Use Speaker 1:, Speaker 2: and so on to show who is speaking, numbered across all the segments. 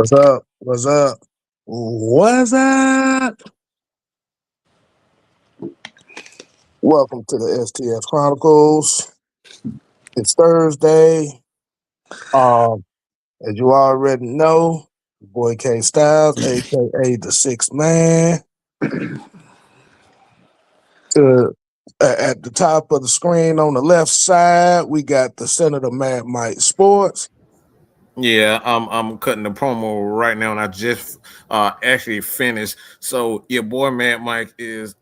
Speaker 1: What's up? What's up? What's up? Welcome to the STS Chronicles. It's Thursday. As you already know, your boy K Styles, aka the Sixth Man. At the top of the screen on the left side, we got the Senator Mad Mike Sports.
Speaker 2: Yeah, I'm cutting the promo right now, and I just actually finished. So your boy Mad Mike is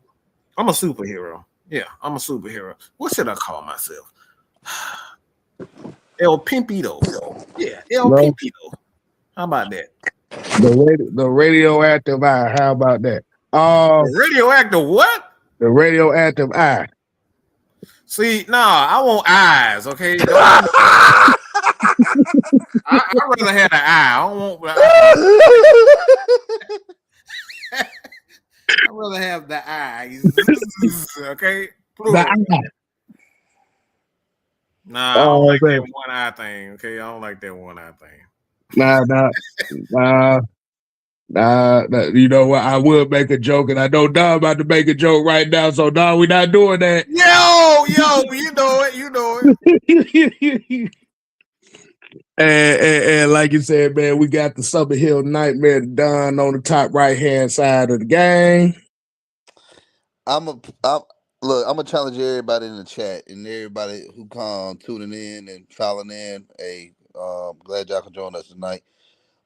Speaker 2: I'm a superhero. Yeah, I'm a superhero. What should I call myself? El Pimpito. Yeah, El
Speaker 1: No,
Speaker 2: Pimpito. How about that?
Speaker 1: the radioactive eye. How about that?
Speaker 2: The radioactive what?
Speaker 1: The radioactive eye.
Speaker 2: See, nah, I want eyes. Okay, don't give me. I rather have the eye. I don't want. I rather have the eyes. Okay,
Speaker 1: The
Speaker 2: plural.
Speaker 1: eye.
Speaker 2: Nah, I don't
Speaker 1: Oh
Speaker 2: like
Speaker 1: man.
Speaker 2: that one eye thing. Okay, I don't like that one eye thing.
Speaker 1: Nah, nah, nah. You know what? I would make a joke, and I know Don about to make a joke right now. So, Don, we're not doing that.
Speaker 2: Yo, you know it, you know it.
Speaker 1: and like you said, man, we got the Summer Hill Nightmare Don on the top right hand side of the game.
Speaker 3: I'm gonna challenge everybody in the chat and everybody who come tuning in and filing in. Hey, glad y'all can join us tonight.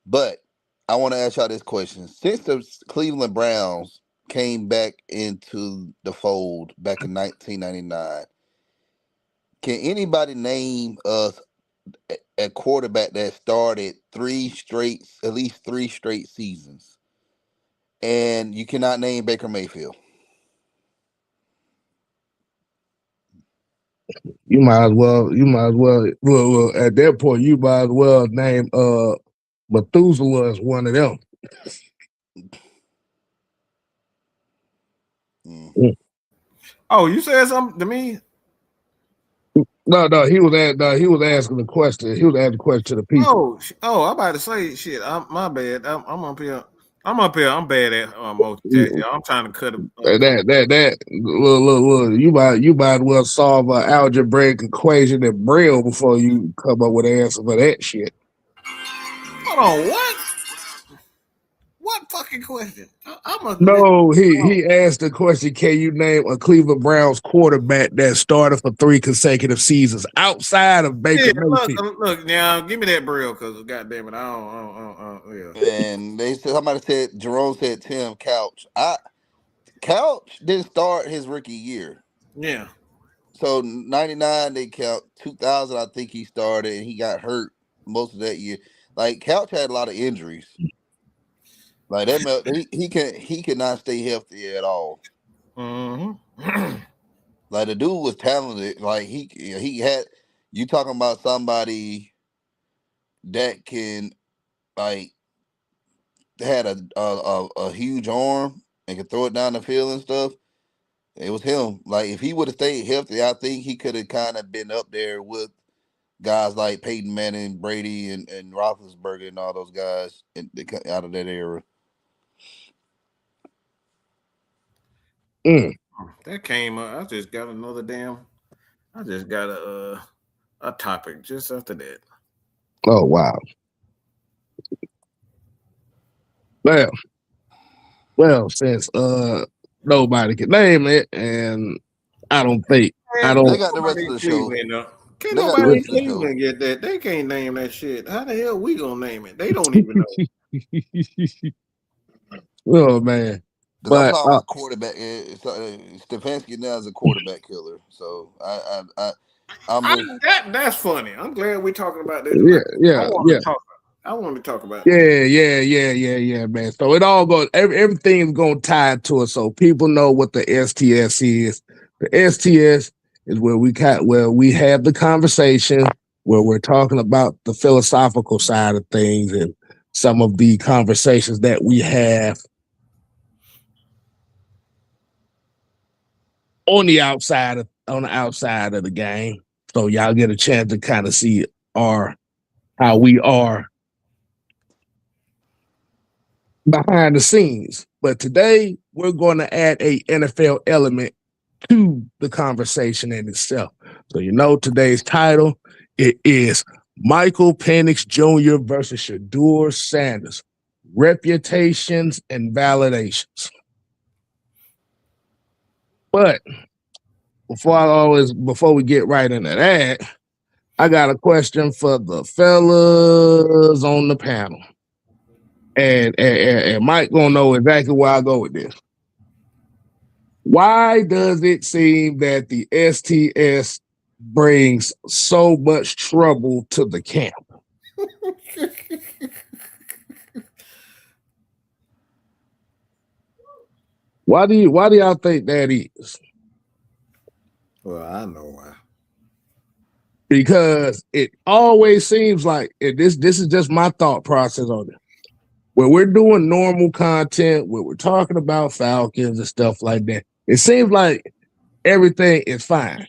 Speaker 3: But I want to ask y'all this question: since the Cleveland Browns came back into the fold back in 1999, can anybody name us a quarterback that started at least three straight seasons? And you cannot name Baker Mayfield.
Speaker 1: You might as well, at that point, you might as well name Methuselah as one of them.
Speaker 3: Mm.
Speaker 2: Oh, you said something to me?
Speaker 1: No, he was asking the question. He was asking the question to the people.
Speaker 2: I'm about to say shit. My bad. I'm up here. I'm bad at multitasking. I'm trying to cut it.
Speaker 1: Look. You might as well solve an algebraic equation in Braille before you come up with an answer for that shit.
Speaker 2: Hold on, what? What fucking question?
Speaker 1: No, he asked the question, can you name a Cleveland Browns quarterback that started for 3 consecutive seasons outside of Baker Mayfield?
Speaker 2: Look, now give me that Braille, because goddamn it, yeah.
Speaker 3: And somebody said Jerome said Tim Couch. Couch didn't start his rookie year.
Speaker 2: Yeah.
Speaker 3: So 99 they count. 2000 I think he started and he got hurt most of that year. Like Couch had a lot of injuries. Like that, he cannot stay healthy at all.
Speaker 2: Mm-hmm.
Speaker 3: Like the dude was talented. Like he had. You talking about somebody that can like had a huge arm and could throw it down the field and stuff. It was him. Like if he would have stayed healthy, I think he could have kind of been up there with guys like Peyton Manning, Brady, and Roethlisberger and all those guys out of that era.
Speaker 2: That came up. I just got another damn. I just got a topic just after that.
Speaker 1: Oh wow. Well, since nobody can name it, and I don't think
Speaker 3: They got the rest of the show.
Speaker 2: Can't nobody in Cleveland get that. They can't name that shit. How the hell we gonna name it? They don't even know.
Speaker 1: Oh man.
Speaker 3: Because I'm talking about quarterback. Stefanski now is a quarterback killer. So
Speaker 1: that's
Speaker 2: funny. I'm glad we're talking about that.
Speaker 1: Yeah.
Speaker 2: I want to talk about
Speaker 1: Yeah, man. So it all goes, everything's going to tie to it. So people know what the STS is. The STS is where we have the conversation, where we're talking about the philosophical side of things and some of the conversations that we have on the outside of the game. So y'all get a chance to kind of see how we are behind the scenes. But today we're going to add a NFL element to the conversation in itself. So today's title, it is Michael Penix Jr. versus Shedeur Sanders, reputations and validations. But before we get right into that, I got a question for the fellas on the panel. And Mike gonna know exactly where I go with this. Why does it seem that the STS brings so much trouble to the camp? Why do y'all think that is?
Speaker 2: Well, I know why.
Speaker 1: Because it always seems like this is just my thought process on it. When we're doing normal content, when we're talking about Falcons and stuff like that, it seems like everything is fine.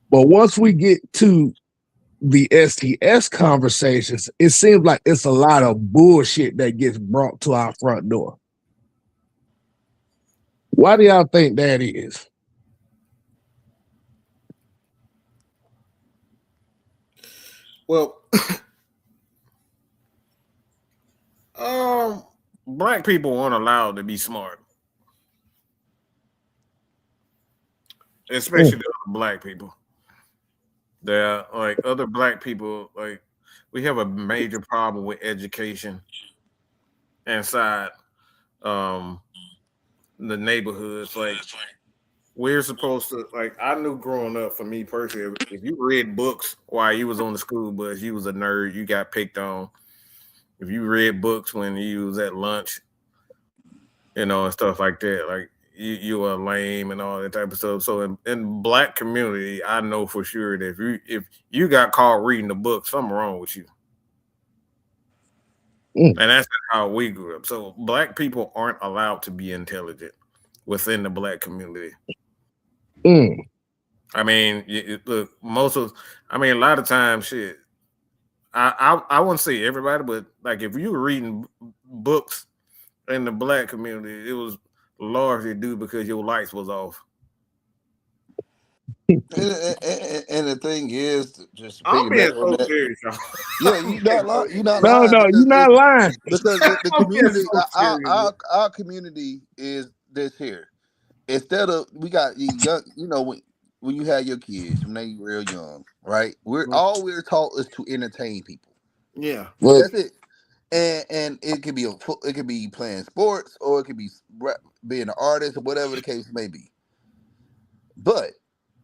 Speaker 1: But once we get to the STS conversations, it seems like it's a lot of bullshit that gets brought to our front door. Why do y'all think that is?
Speaker 2: Well, black people aren't allowed to be smart, especially the other black people. They're like other black people. Like we have a major problem with education inside the neighborhoods. Like we're supposed to. Like I knew growing up, for me personally, if you read books while you was on the school bus, you was a nerd. You got picked on. If you read books when you was at lunch, and stuff like that, like you were lame and all that type of stuff. So in black community, I know for sure that if you got caught reading the book, something wrong with you. And that's how we grew up. So black people aren't allowed to be intelligent within the black community. I mean, look, a lot of times, shit. I wouldn't say everybody, but like if you were reading books in the black community, it was largely due because your lights was off.
Speaker 3: And the thing is, just
Speaker 2: I'm being so
Speaker 3: that,
Speaker 2: serious, y'all.
Speaker 3: Yeah, you're not lying. You're not
Speaker 1: no,
Speaker 3: lying.
Speaker 1: No, you're not lying.
Speaker 3: Because the community, our community is this here. Instead of we got young, when you have your kids when they real young, right? All we're taught is to entertain people.
Speaker 2: Yeah,
Speaker 3: that's it. And it could be playing sports or it could be being an artist or whatever the case may be. But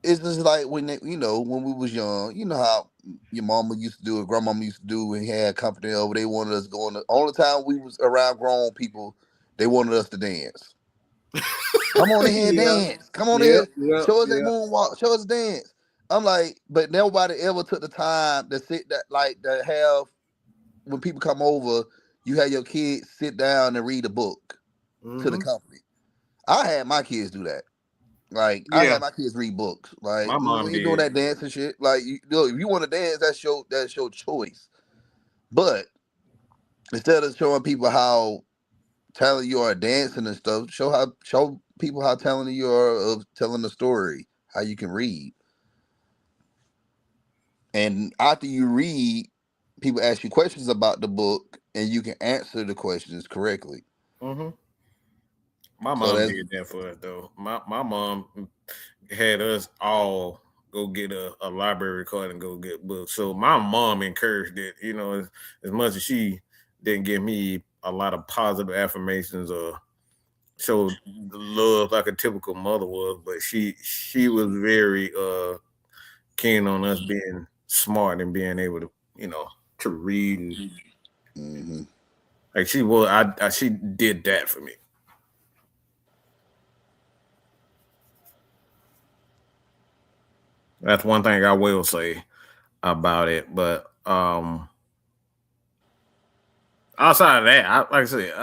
Speaker 3: it's just like when when we was young, you know how your mama used to do it, grandmama used to do when he had company over. They wanted us going. The only time we was around grown people, they wanted us to dance. Come on in here, dance. Come on in. Show us that moonwalk. Show us dance. I'm like, but nobody ever took the time to sit to have when people come over, you have your kids sit down and read a book to the company. I had my kids do that. Like I had my kids read books. Like
Speaker 2: my mom
Speaker 3: ain't doing that dancing shit. Like if you want to dance, that's your choice. But instead of showing people how talented you are dancing and stuff, show people how talented you are of telling the story, how you can read. And after you read, people ask you questions about the book, and you can answer the questions correctly.
Speaker 2: My mom did that for us, though. My mom had us all go get a library card and go get books. So my mom encouraged it, as much as she didn't give me a lot of positive affirmations or showed the love like a typical mother was, but she was very keen on us being smart and being able to, to read. And, like she was, she did that for me. That's one thing I will say about it. But outside of that, like I said,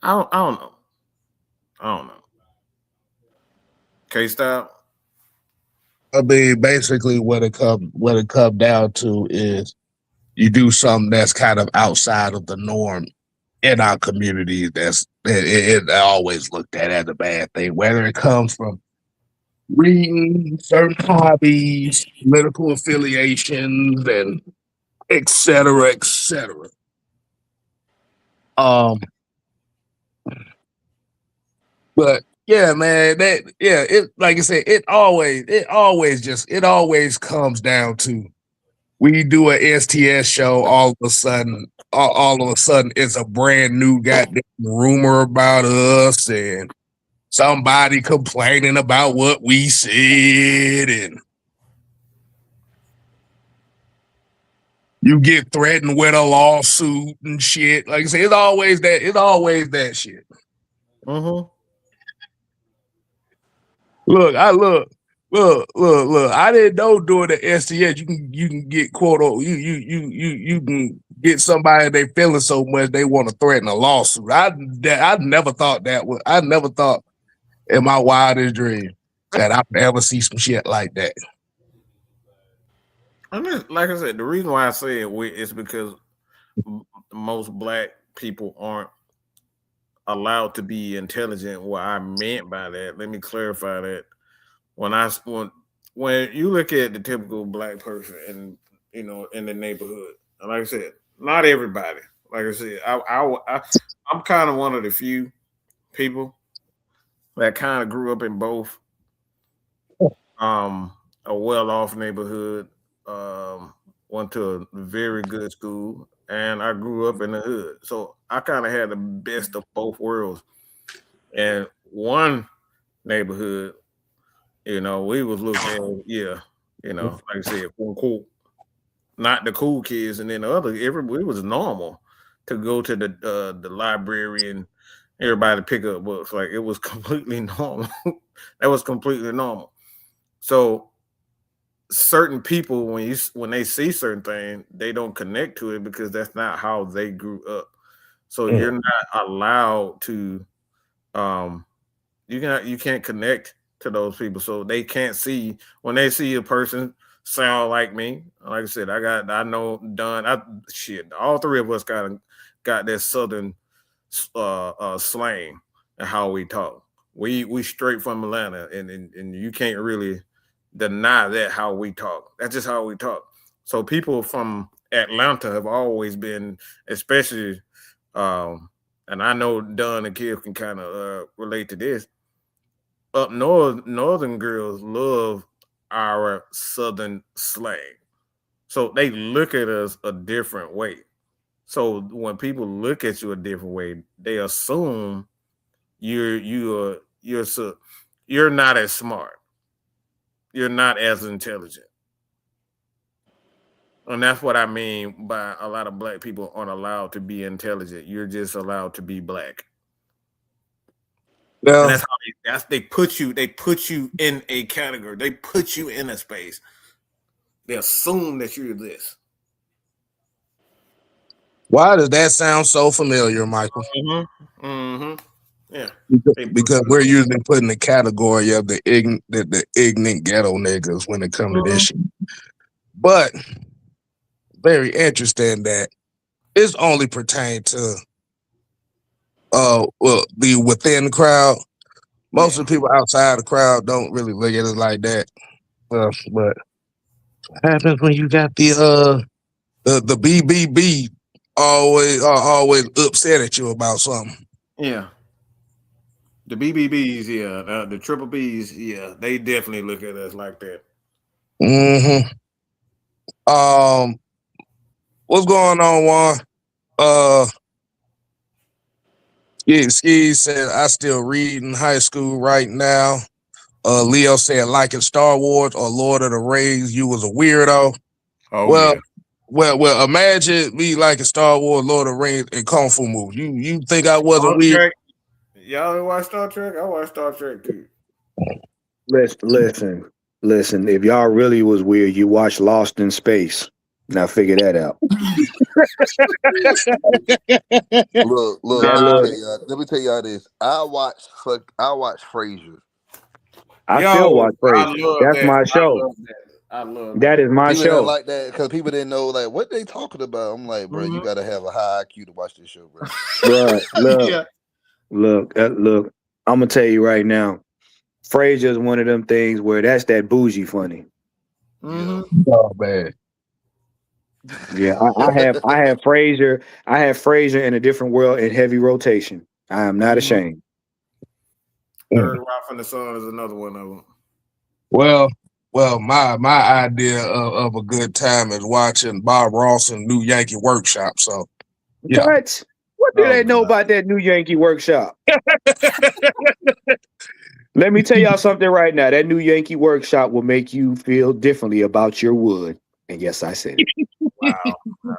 Speaker 2: I don't know. I don't know. K-Style?
Speaker 1: I mean, basically what it come down to is you do something that's kind of outside of the norm in our communities, it always looked at as a bad thing, whether it comes from reading, certain hobbies, political affiliations, and et cetera, et cetera. But yeah, man, it like I said, it always comes down to we do a STS show, all of a sudden, it's a brand new goddamn rumor about us and somebody complaining about what we said, and you get threatened with a lawsuit and shit. Like I said, it's always that shit.
Speaker 2: Mm-hmm.
Speaker 1: Look. I didn't know during the STS you can get quote you can get somebody they feeling so much they want to threaten a lawsuit. I never thought I never thought in my wildest dream that I would ever see some shit like that.
Speaker 2: And like I said, the reason why I say it is because most black people aren't allowed to be intelligent. What I meant by that, let me clarify that. When you look at the typical black person and in the neighborhood, and like I said, not everybody. Like I said, I'm kind of one of the few people that kind of grew up in both a well-off neighborhood, went to a very good school, and I grew up in the hood. So I kind of had the best of both worlds. And one neighborhood, we was looking at, like I said, quote unquote, not the cool kids, and then the other, it was normal to go to the library and everybody pick up books. Like it was completely normal. That was completely normal. So certain people, when they see certain things, they don't connect to it because that's not how they grew up. So you're not allowed to, you can't connect to those people, so they can't see when they see a person sound like me. Like I said, I know Don. All three of us got that southern slang and how we talk. We straight from Atlanta, and you can't really deny that how we talk. That's just how we talk. So people from Atlanta have always been, especially, and I know Don and Kiv can kind of relate to this. Up north, northern girls love our southern slang, so they look at us a different way. So when people look at you a different way, they assume you're not as smart, you're not as intelligent, and that's what I mean by a lot of black people aren't allowed to be intelligent. You're just allowed to be black.
Speaker 1: Yeah.
Speaker 2: And that's how they put you in a category. They put you in a space. They assume that you're this.
Speaker 1: Why does that sound so familiar, Michael?
Speaker 2: Yeah.
Speaker 1: Because we're usually put in the category of the ignorant ghetto niggas when it comes to this shit. But very interesting that it's only pertained to the within the crowd. Most of the people outside the crowd don't really look at it like that. But what happens when you got the BBB always upset at you about something?
Speaker 2: Yeah. The BBBs, the triple Bs, they definitely look at us like that.
Speaker 1: Mm-hmm. What's going on, Juan? Ski said I still read in high school right now. Leo said liking Star Wars or Lord of the Rings, you was a weirdo.
Speaker 2: Oh,
Speaker 1: well, imagine me liking Star Wars, Lord of the Rings, and Kung Fu movies. You think I wasn't weird?
Speaker 2: Y'all watch Star Trek? I watch Star Trek too.
Speaker 4: Listen. If y'all really was weird, you watch Lost in Space. Now figure that out.
Speaker 3: Look. Let me tell y'all this. I watch Frasier.
Speaker 4: I still watch Frasier. That's my show.
Speaker 2: I love
Speaker 4: That is my
Speaker 3: People didn't
Speaker 4: show.
Speaker 3: like that because people didn't know like what they talking about. I'm like, bro, you gotta have a high IQ to watch this show, bro.
Speaker 4: Bruh, look,
Speaker 2: Yeah.
Speaker 4: look. I'm gonna tell you right now. Frasier is one of them things where that's that bougie funny.
Speaker 3: Yeah.
Speaker 1: Oh man.
Speaker 4: Yeah, I have Frasier. I have Frasier in a different world in heavy rotation. I am not ashamed.
Speaker 2: Third Rock from the Sun is another one of them.
Speaker 1: Well, my idea of a good time is watching Bob Ross and New Yankee Workshop. So yeah.
Speaker 4: What do
Speaker 2: Oh,
Speaker 4: they know
Speaker 2: God.
Speaker 4: about that New Yankee Workshop? Let me tell y'all something right now. That New Yankee Workshop will make you feel differently about your wood. And yes, I said it.
Speaker 2: Wow.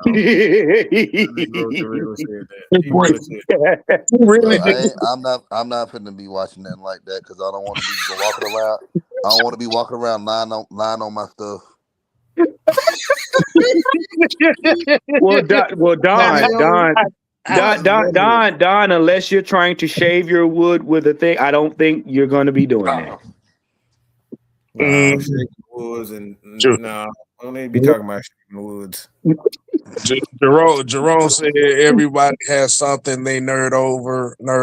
Speaker 2: That Negro really said that. He really said that.
Speaker 1: Really
Speaker 3: Bro,
Speaker 1: did.
Speaker 3: I'm not finna be watching nothing like that because I don't want to be walking around. I don't want to be walking around lying on my stuff.
Speaker 4: Well, Don, unless you're trying to shave your wood with a thing, I don't think you're going to be doing that.
Speaker 2: No, shaking woods and no, I don't need to be talking about shaking woods.
Speaker 1: Jerome said everybody has something they nerd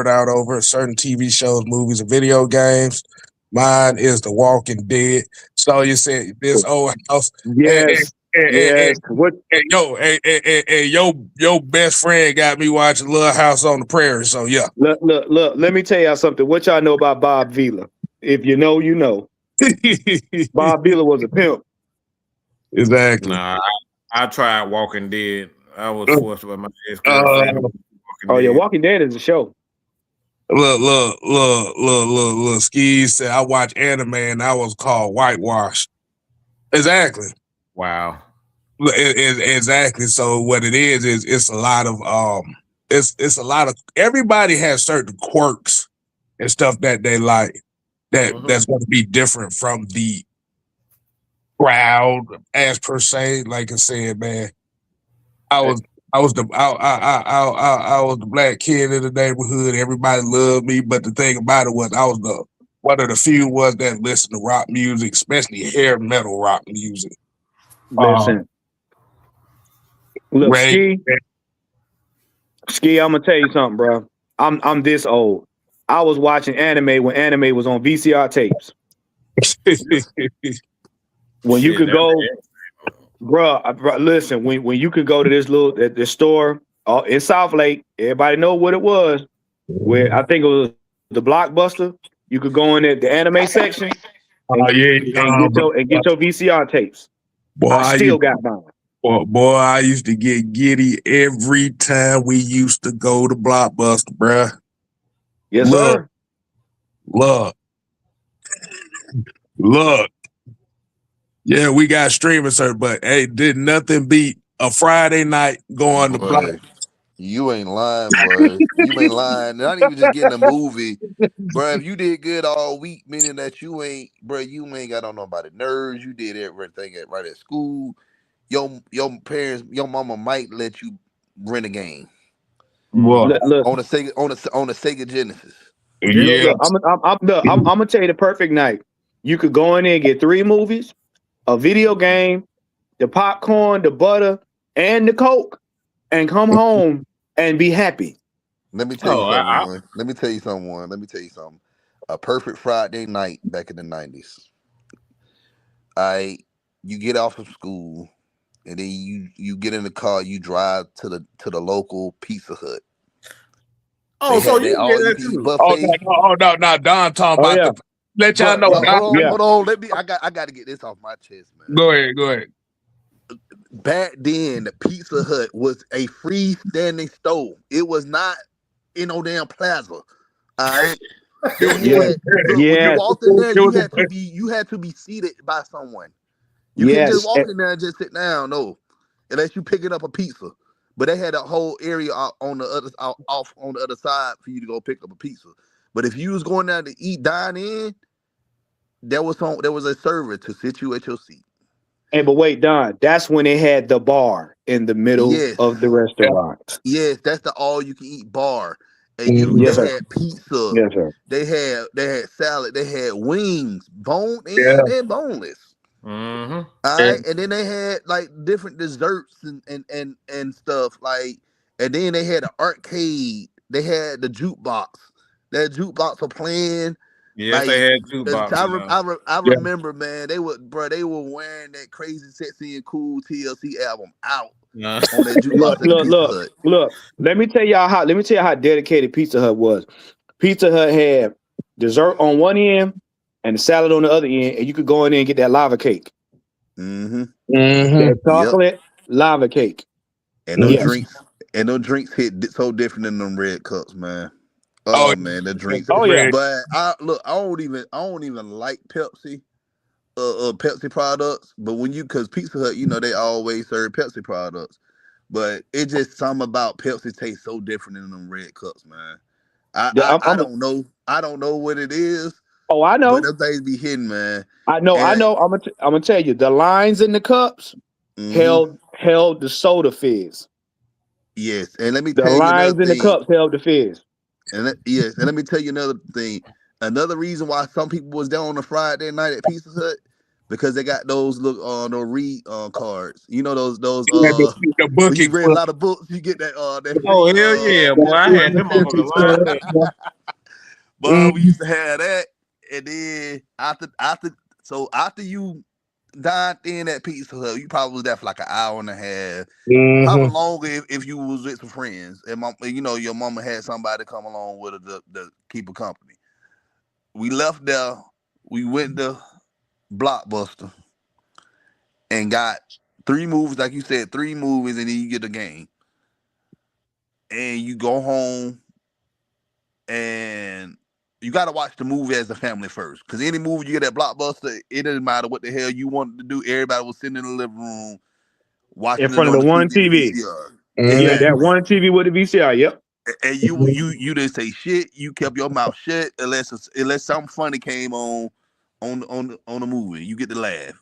Speaker 1: out over certain TV shows, movies, and video games. Mine is The Walking Dead. So you said this old house.
Speaker 4: Yes. Yes. What?
Speaker 1: Your best friend got me watching Little House on the Prairie. So yeah.
Speaker 4: Look. Let me tell y'all something. What y'all know about Bob Vila? If you know, you know. Bob Vila was a pimp.
Speaker 1: Exactly.
Speaker 2: Nah, I tried Walking Dead. I was forced by my ex-girlfriend.
Speaker 4: Walking Dead is a show.
Speaker 1: Look. Ski said I watch anime and I was called whitewash. Exactly.
Speaker 2: Wow.
Speaker 1: Exactly. So what it is it's a lot of it's a lot of everybody has certain quirks and stuff that they like that's going to be different from the crowd as per se. Like I said, man, I was the black kid in the neighborhood. Everybody loved me, but the thing about it was I was one of the few ones that listened to rock music, especially hair metal rock music.
Speaker 4: Listen, look, Ski, I'm gonna tell you something, bro. I'm this old. I was watching anime when anime was on VCR tapes. When you could go, bro. Listen, when you could go to this store in South Lake, everybody know what it was. Where I think it was the Blockbuster. You could go in the anime section and get your VCR tapes.
Speaker 1: Boy,
Speaker 4: I still got mine.
Speaker 1: Boy, I used to get giddy every time we used to go to Blockbuster, bruh.
Speaker 4: Yes, sir.
Speaker 1: Look. Yeah, we got streaming, sir, but hey, did nothing beat a Friday night going to Blockbuster.
Speaker 3: You ain't lying, boy. You ain't lying. Not even just getting a movie, bro. If you did good all week, meaning that you ain't got on nobody nerves. You did everything right at school. Your parents, your mama might let you rent a game.
Speaker 1: What?
Speaker 3: On a Sega Genesis.
Speaker 1: Yeah.
Speaker 4: I'm gonna tell you the perfect night. You could go in there and get 3 movies, a video game, the popcorn, the butter, and the Coke, and come home and be happy.
Speaker 3: Let me tell you something. Let me tell you something. A perfect Friday night back in the 90s. You get off of school, and then you get in the car. You drive to the local Pizza Hut.
Speaker 2: Oh, so you get that too?
Speaker 1: Oh no, Don talking about the. Let y'all know.
Speaker 3: Hold on. I got to get this off my chest, man.
Speaker 1: Go ahead.
Speaker 3: Back then, the Pizza Hut was a freestanding store. It was not in no damn plaza. All right. When you walked in there, you had to be seated by someone. You can't just walk in there and just sit down. No, unless you picking up a pizza. But they had a whole area on the other side for you to go pick up a pizza. But if you was going down to dine in, there was a server to sit you at your seat.
Speaker 4: Hey, but wait, Don, that's when they had the bar in the middle of the restaurant.
Speaker 3: Yes, that's the all-you-can-eat bar. And they had pizza.
Speaker 4: Yes, sir.
Speaker 3: They had salad. They had wings, bone and boneless.
Speaker 2: Mm-hmm.
Speaker 3: All right, and then they had like different desserts and stuff like, and then they had the arcade. They had the jukebox. That jukebox for playing.
Speaker 2: Yes,
Speaker 3: Like,
Speaker 2: they had two boxes.
Speaker 3: I remember, man. They were wearing that crazy, sexy, and cool TLC album out
Speaker 2: No.
Speaker 3: on that jukebox at the Pizza Hut.
Speaker 4: Look. Let me tell y'all how dedicated Pizza Hut was. Pizza Hut had dessert on one end and the salad on the other end, and you could go in there and get that lava cake.
Speaker 3: Mm-hmm.
Speaker 4: That
Speaker 3: Yep.
Speaker 4: chocolate lava cake.
Speaker 3: And those
Speaker 4: Yes.
Speaker 3: drinks hit so different than them red cups, man.
Speaker 1: Oh,
Speaker 3: Oh man, the drinks.
Speaker 4: Oh yeah.
Speaker 3: But I don't even like Pepsi. Pepsi products, but because Pizza Hut, they always serve Pepsi products, but it just something about Pepsi tastes so different than them red cups, man. I don't know what it is,
Speaker 4: Oh, I
Speaker 3: but
Speaker 4: know.
Speaker 3: them things be hidden, man.
Speaker 4: I know.
Speaker 3: And,
Speaker 4: I'm gonna tell you, the lines in the cups
Speaker 3: mm-hmm.
Speaker 4: held the soda fizz.
Speaker 3: Yes, and let me
Speaker 4: The
Speaker 3: tell you another
Speaker 4: lines in the
Speaker 3: thing.
Speaker 4: cups held the fizz.
Speaker 3: Yes, and let me tell you another thing. Another reason why some people was down on a Friday night at Pizza Hut, because they got those read cards. You know those
Speaker 1: the
Speaker 3: when you
Speaker 1: booking
Speaker 3: read a
Speaker 1: club.
Speaker 3: lot of books, you get that
Speaker 2: Oh
Speaker 3: free
Speaker 2: hell yeah, boy! I had them
Speaker 3: at
Speaker 2: on the
Speaker 3: Pizza
Speaker 2: line.
Speaker 3: Hut. But we used to have that, and then after you dined in at Pizza Hut, you probably was there for like an hour and a half. Probably longer if you was with some friends, and your mama had somebody come along with her to keep her company. We left there. We went to Blockbuster and got 3 movies, like you said, 3 movies, and then you get the game. And you go home, and you got to watch the movie as a family first. Because any movie you get at Blockbuster, it doesn't matter what the hell you wanted to do. Everybody was sitting in the living room
Speaker 4: In
Speaker 3: watching it
Speaker 4: front of
Speaker 3: on
Speaker 4: the
Speaker 3: the
Speaker 4: one
Speaker 3: TV, the
Speaker 4: TV.
Speaker 3: VCR.
Speaker 4: Yeah, that
Speaker 3: Exactly.
Speaker 4: one TV with the VCR. Yep.
Speaker 3: And you didn't say shit. You kept your mouth shut unless something funny came on the movie. You get to laugh.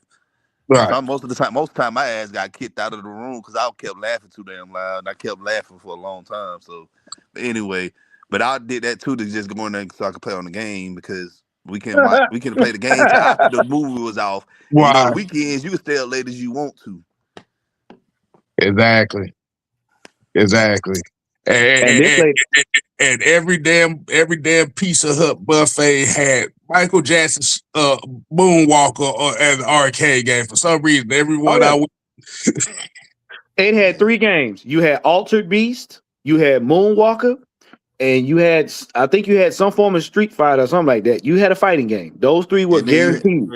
Speaker 3: And
Speaker 1: Right.
Speaker 3: so most of the time, my ass got kicked out of the room because I kept laughing too damn loud. And I kept laughing for a long time. So, but anyway, but I did that too to just go in there so I could play on the game, because we can play the game till after the movie was off. And the
Speaker 1: Wow.
Speaker 3: weekends you can stay up late as you want to.
Speaker 1: Exactly.
Speaker 4: And this lady,
Speaker 1: And every damn Pizza Hut buffet had Michael Jackson's Moonwalker as an arcade game. For some reason, everyone I went.
Speaker 4: it had 3 games. You had Altered Beast, you had Moonwalker, and I think you had some form of Street Fighter or something like that. You had a fighting game. Those 3 were guaranteed.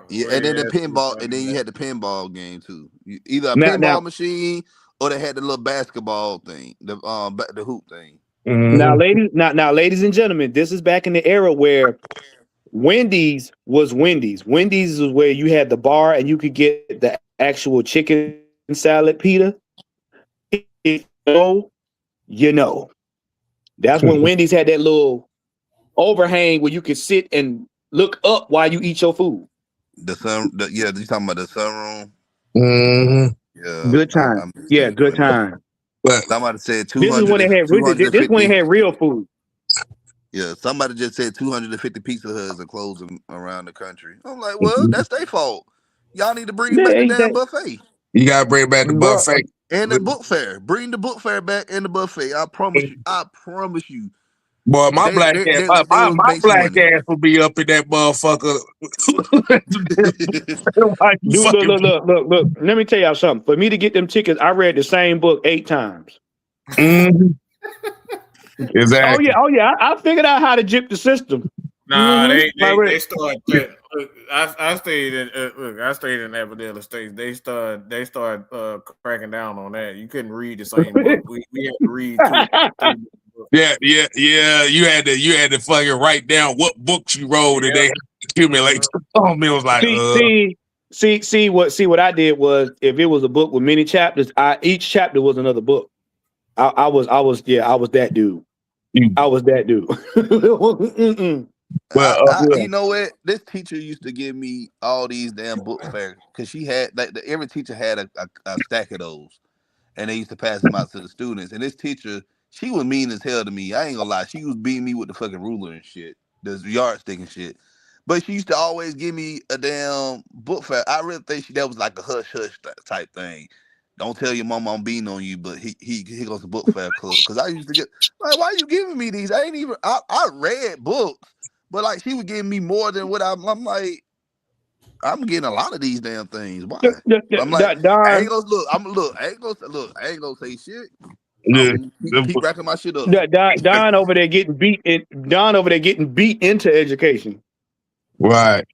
Speaker 3: Yeah, and then the pinball, and then you had the pinball game too. Either a
Speaker 4: Now,
Speaker 3: pinball machine or they had the little basketball thing, the hoop thing.
Speaker 4: now, ladies and gentlemen, this is back in the era where Wendy's was Wendy's. Wendy's is where you had the bar and you could get the actual chicken salad pita. If you know. That's when Wendy's had that little overhang where you could sit and look up while you eat your food.
Speaker 3: You talking about the sunroom?
Speaker 1: Mm-hmm.
Speaker 3: Yeah,
Speaker 4: Good time. Good time.
Speaker 1: But
Speaker 3: somebody said 200.
Speaker 4: This is when it had real food.
Speaker 3: Yeah, somebody just said 250 Pizza Huts are closing around the country. I'm like, well, that's their fault. Y'all need to bring back the damn buffet.
Speaker 1: You gotta bring back the buffet
Speaker 3: and the book fair. Bring the book fair back and the buffet. I promise you.
Speaker 1: Boy, my black ass will be up in that motherfucker.
Speaker 4: Dude, look. Let me tell y'all something. For me to get them tickets, I read the same book 8 times.
Speaker 1: Mm-hmm. Exactly.
Speaker 4: Oh yeah. I figured out how to jip the system.
Speaker 2: Nah, they start. I stayed in Aberdeen States. They started cracking down on that. You couldn't read the same book. We had to read 2
Speaker 1: Yeah. You had to fucking write down what books you wrote, and they accumulate. Oh, man, was like,
Speaker 4: see what I did was, if it was a book with many chapters, each chapter was another book. I was that dude. I was that dude.
Speaker 3: You know what? This teacher used to give me all these damn book fairs because she had every teacher had a stack of those, and they used to pass them out to the students. And this teacher, she was mean as hell to me. I ain't gonna lie, she was beating me with the fucking ruler and shit, the yardstick and shit. But she used to always give me a damn book fair. I really think that was like a hush hush type thing. Don't tell your mama I'm beating on you, but he goes to book fair club. Cause I used to get like, why are you giving me these? I read books, but like she was giving me more than what I'm like. I'm getting a lot of these damn things. Why? I'm like, I ain't gonna look. I ain't gonna say shit.
Speaker 1: Yeah.
Speaker 3: I'm keep racking my shit up.
Speaker 4: Don over there getting beat. Don over there getting beat into education.
Speaker 1: Right.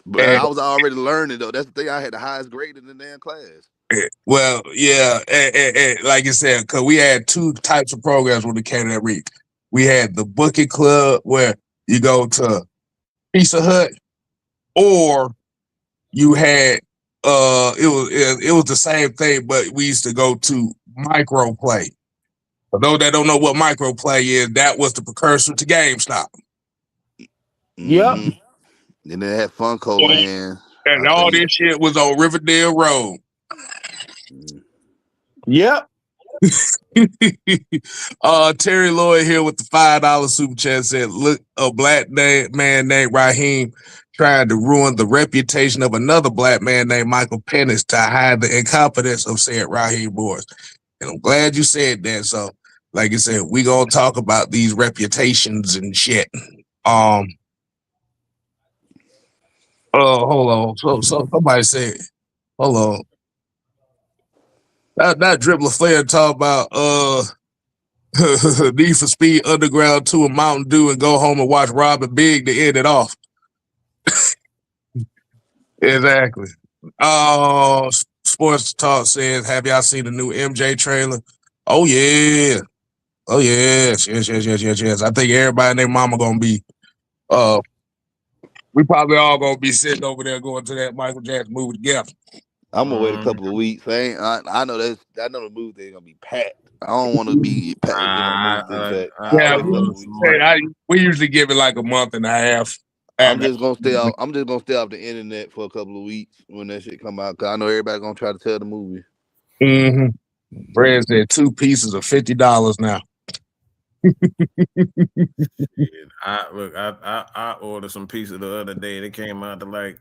Speaker 3: But I was already learning though. That's the thing. I had the highest grade in the damn class.
Speaker 1: Well, yeah, and like you said, because we had two types of programs when it came to that read. We had the booking club where you go to Pizza Hut, or you had it was the same thing, but we used to go to Microplay. For those that don't know what Microplay is, that was the precursor to GameStop.
Speaker 4: Yep.
Speaker 3: Then they had Funko Land.
Speaker 1: And all this shit was on Riverdale Road.
Speaker 4: Yep.
Speaker 1: Terry Lloyd here with the $5 super chat said, look, a black man named Raheem tried to ruin the reputation of another black man named Michael Penix to hide the incompetence of said Raheem Boys. And I'm glad you said that. So, like I said, we gonna talk about these reputations and shit. Hold on. So somebody said, hold on. That dribbler Flair talk about Need for Speed Underground 2 and Mountain Dew and go home and watch Robin Big to end it off. Exactly. Sports Talk says, have y'all seen the new MJ trailer? Oh yeah. Oh yes. I think everybody and their mama gonna be we probably all gonna be sitting over there going to that Michael Jackson movie together.
Speaker 3: I'm gonna wait a couple of weeks. I know the movie they're gonna be packed. I don't want to be packed.
Speaker 1: We usually give it like a month and a half.
Speaker 3: I'm just gonna stay off the internet for a couple of weeks when that shit come out, because I know everybody gonna try to tell the movie.
Speaker 1: Brad said 2 pieces of $50 now.
Speaker 2: I ordered some pizza the other day. They came out to like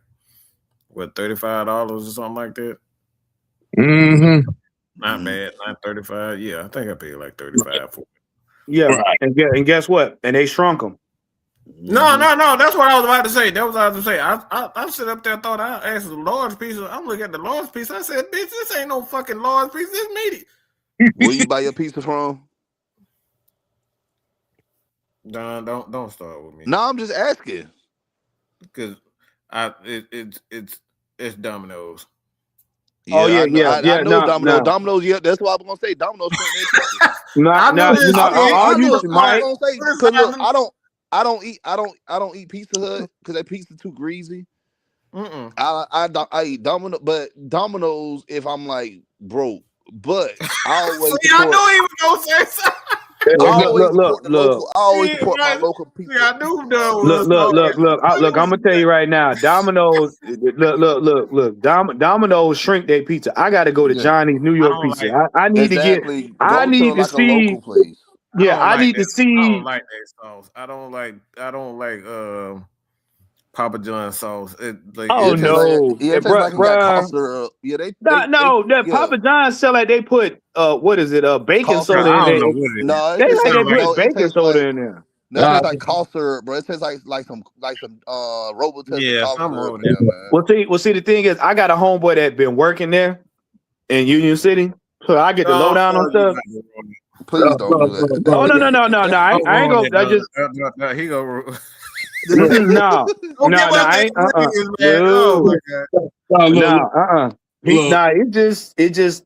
Speaker 2: $35 or something like that. Not bad, not 35. Yeah, I think I paid like 35 for it.
Speaker 4: Yeah, right. And guess what? And they shrunk them.
Speaker 2: No. That's what I was about to say. I sit up there, thought I asked a large pizza. I'm looking at the large pizza. I said, bitch, this ain't no fucking large pizza. This meaty.
Speaker 3: Where you buy your pizza from?
Speaker 2: Don, don't start with me.
Speaker 3: No, I'm just asking.
Speaker 2: Because it's Domino's.
Speaker 3: Yeah, I know Domino's. Domino's, yeah, that's why I was gonna say Domino's. I don't eat Pizza Hut because that pizza too greasy. I eat Domino's, but Domino's if I'm like broke. But I always
Speaker 2: I knew he was gonna say something.
Speaker 3: I always support my local pizza.
Speaker 2: See, I knew
Speaker 4: Look, I'm gonna tell you right now, Domino's. Look. Domino's shrink their pizza. I got to go to Johnny's New York Pizza. I need to get. I need to see.
Speaker 3: A local place.
Speaker 4: Yeah, I need to see.
Speaker 2: I don't like that sauce. I don't like Papa John's sauce.
Speaker 4: Papa John's sell like they put what is it? Baking soda in there.
Speaker 3: No,
Speaker 4: they put baking soda in there.
Speaker 3: No, it's like cough syrup, bro. It tastes like some Robitussin cough syrup.
Speaker 4: Well, see, the thing is, I got a homeboy that been working there in Union City, so I get the lowdown on stuff.
Speaker 3: Please don't do that.
Speaker 4: Oh no! I ain't gonna. I just
Speaker 2: he go.
Speaker 4: No, I ain't.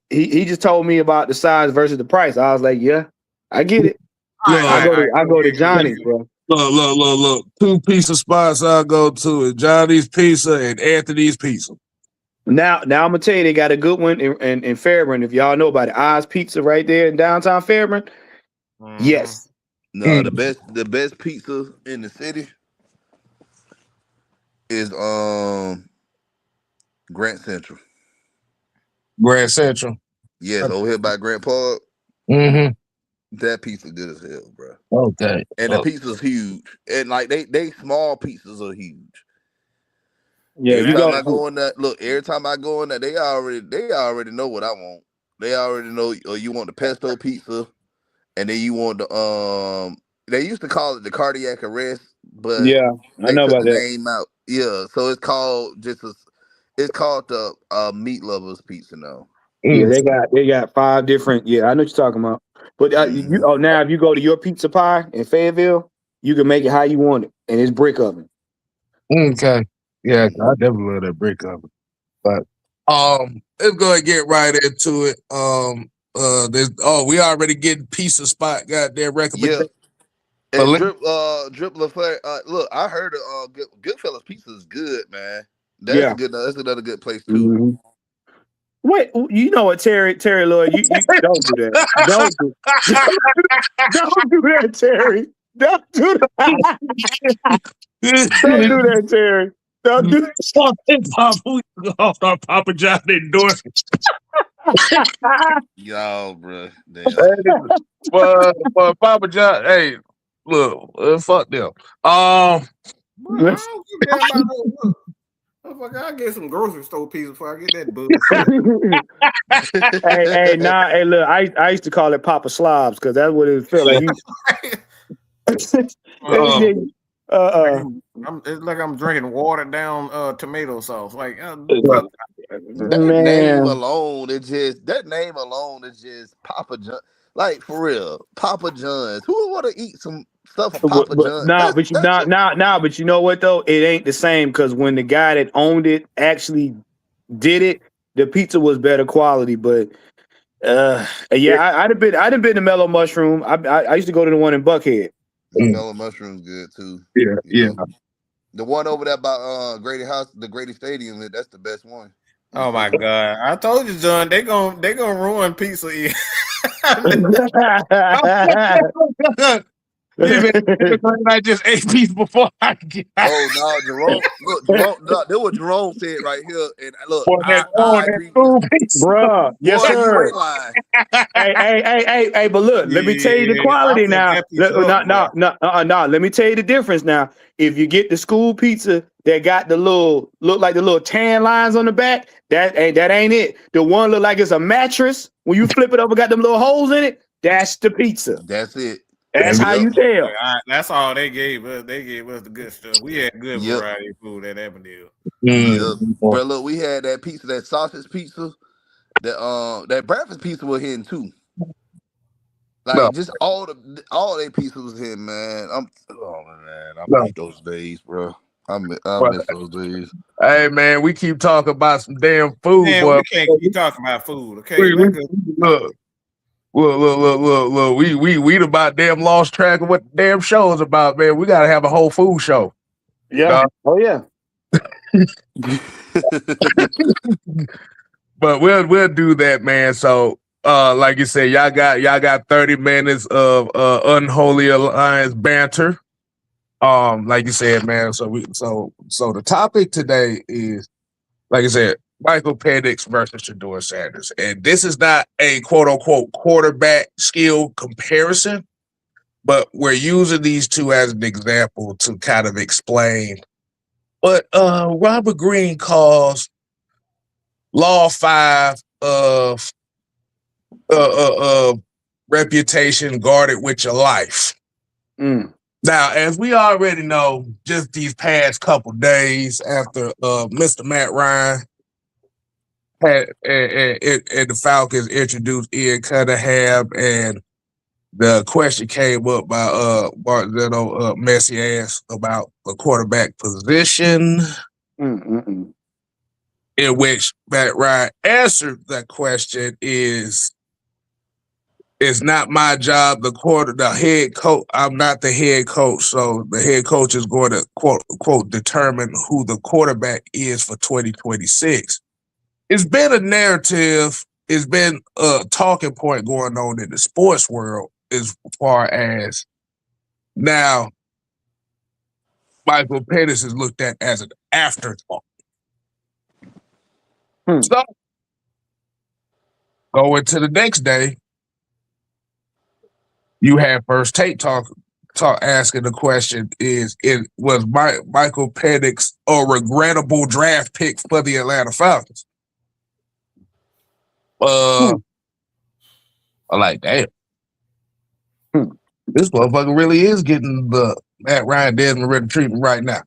Speaker 4: He just told me about the size versus the price. I was like, yeah, I get it. I go to Johnny's, bro.
Speaker 1: Look. 2 pizza spots I go to is Johnny's Pizza and Anthony's Pizza.
Speaker 4: Now I'm gonna tell you, they got a good one in Fairburn. If y'all know about it, Oz Pizza right there in downtown Fairburn. Yes.
Speaker 3: No, the best pizza in the city is Grand Central.
Speaker 1: Grand Central.
Speaker 3: Yes, over here by Grant Park. That pizza good as hell, bro.
Speaker 1: Okay.
Speaker 3: And the pizza's huge. And like they small pizzas are huge.
Speaker 4: Yeah,
Speaker 3: Every
Speaker 4: you
Speaker 3: time
Speaker 4: go.
Speaker 3: I go in that, look, every time I go in that, they already know what I want. They already know. Or you want the pesto pizza, and then you want the They used to call it the cardiac arrest, but
Speaker 4: Yeah, I
Speaker 3: they
Speaker 4: know
Speaker 3: took
Speaker 4: about
Speaker 3: the
Speaker 4: that.
Speaker 3: name out. Yeah, so it's called the meat lovers pizza now.
Speaker 4: Yeah,
Speaker 1: Mm.
Speaker 4: they got 5 different. Yeah, I know what you're talking about. But
Speaker 3: Mm-hmm.
Speaker 4: now if you go to your pizza pie in Fayetteville, you can make it how you want it, and it's brick oven.
Speaker 1: Okay. Yeah, I definitely love that brick oven. But let's go and get right into it. We already getting pizza spot goddamn
Speaker 3: Yeah,
Speaker 1: recommendation.
Speaker 3: and
Speaker 1: But
Speaker 3: drip LaFleur. Look, I heard Goodfellas pizza is good, man.
Speaker 4: Yeah.
Speaker 3: That's another good place too.
Speaker 4: hmm Wait, you know what, Terry Lloyd? You don't do that. Don't do that, Terry. Don't do that. Don't do that, Terry. Don't do
Speaker 1: I'll start Papa John endorsing.
Speaker 4: that.
Speaker 3: Y'all, bro. Damn.
Speaker 1: But Papa John, hey, look, fuck them.
Speaker 2: But I don't give a damn about those. Look, motherfucker, I get some grocery store pizza before I get that bullshit.
Speaker 4: Hey, look, I used to call it Papa Slobs because that's what it felt like.
Speaker 2: It's like I'm drinking watered down tomato sauce. Like,
Speaker 1: Right.
Speaker 4: Man,
Speaker 3: That name alone is just Papa John. Like for real, Papa John's. Who would want to eat some stuff from Papa John?
Speaker 4: but you know what though? It ain't the same because when the guy that owned it actually did it, the pizza was better quality. But yeah, I'd have been to Mellow Mushroom. I used to go to the one in Buckhead.
Speaker 3: Mellow Mushroom's good too.
Speaker 1: Yeah,
Speaker 3: You know. The one over there by Grady House, the Grady Stadium, that's the best one.
Speaker 2: oh my god! I told you, John. They gonna ruin pizza.
Speaker 1: I just ate pizza before I get.
Speaker 3: Oh no, Jerome! Look, there was Jerome said right here, and look,
Speaker 1: Boy,
Speaker 3: I agree with
Speaker 1: food
Speaker 3: this.
Speaker 1: pizza.
Speaker 4: Bruh, yes,
Speaker 3: Boy,
Speaker 4: sir.
Speaker 3: you ain't lying.
Speaker 4: Hey, but look, let me tell you the quality now. Let me tell you the difference now. If you get the school pizza that got look like the little tan lines on the back, that ain't it. The one look like it's a mattress. When you flip it over, got them little holes in it. That's the pizza.
Speaker 3: That's it.
Speaker 4: That's how you tell.
Speaker 2: That's all they gave us. They gave us the good stuff. We had good variety of food at Avondale.
Speaker 3: Yep. Bro, look, we had that pizza, that sausage pizza, that breakfast pizza was hitting too. Like just all their pizza was hitting, man. I miss those days, bro. I miss those days.
Speaker 1: Hey man, we keep talking about some damn food,
Speaker 2: Man,
Speaker 1: boy.
Speaker 2: we can't keep talking about food, okay?
Speaker 1: Look. We about damn lost track of what the damn show is about, man. We gotta have a whole food show.
Speaker 4: Yeah. Oh yeah.
Speaker 1: But we'll do that, man. So like you said, y'all got 30 minutes of unholy alliance banter. Like you said, man. So the topic today is, like I said, Michael Penix versus Shedeur Sanders. And this is not a quote unquote quarterback skill comparison, but we're using these two as an example to kind of explain what Robert Greene calls Law 5 of reputation guarded with your life. Now, as we already know, just these past couple days after Mr. Matt Ryan and the Falcons introduced Ian Cunningham, and the question came up by Barzano Messias about the quarterback position, in which Matt Ryan answered that question is, it's not my job. The head coach. I'm not the head coach, so the head coach is going to quote unquote determine who the quarterback is for 2026. It's been a narrative. It's been a talking point going on in the sports world as far as now. Michael Penix is looked at as an afterthought. So going to the next day, you had First Take talking asking the question was Michael Penix a regrettable draft pick for the Atlanta Falcons? I'm like, damn. This motherfucker really is getting the Matt Ryan Desmond Ritter treatment right now.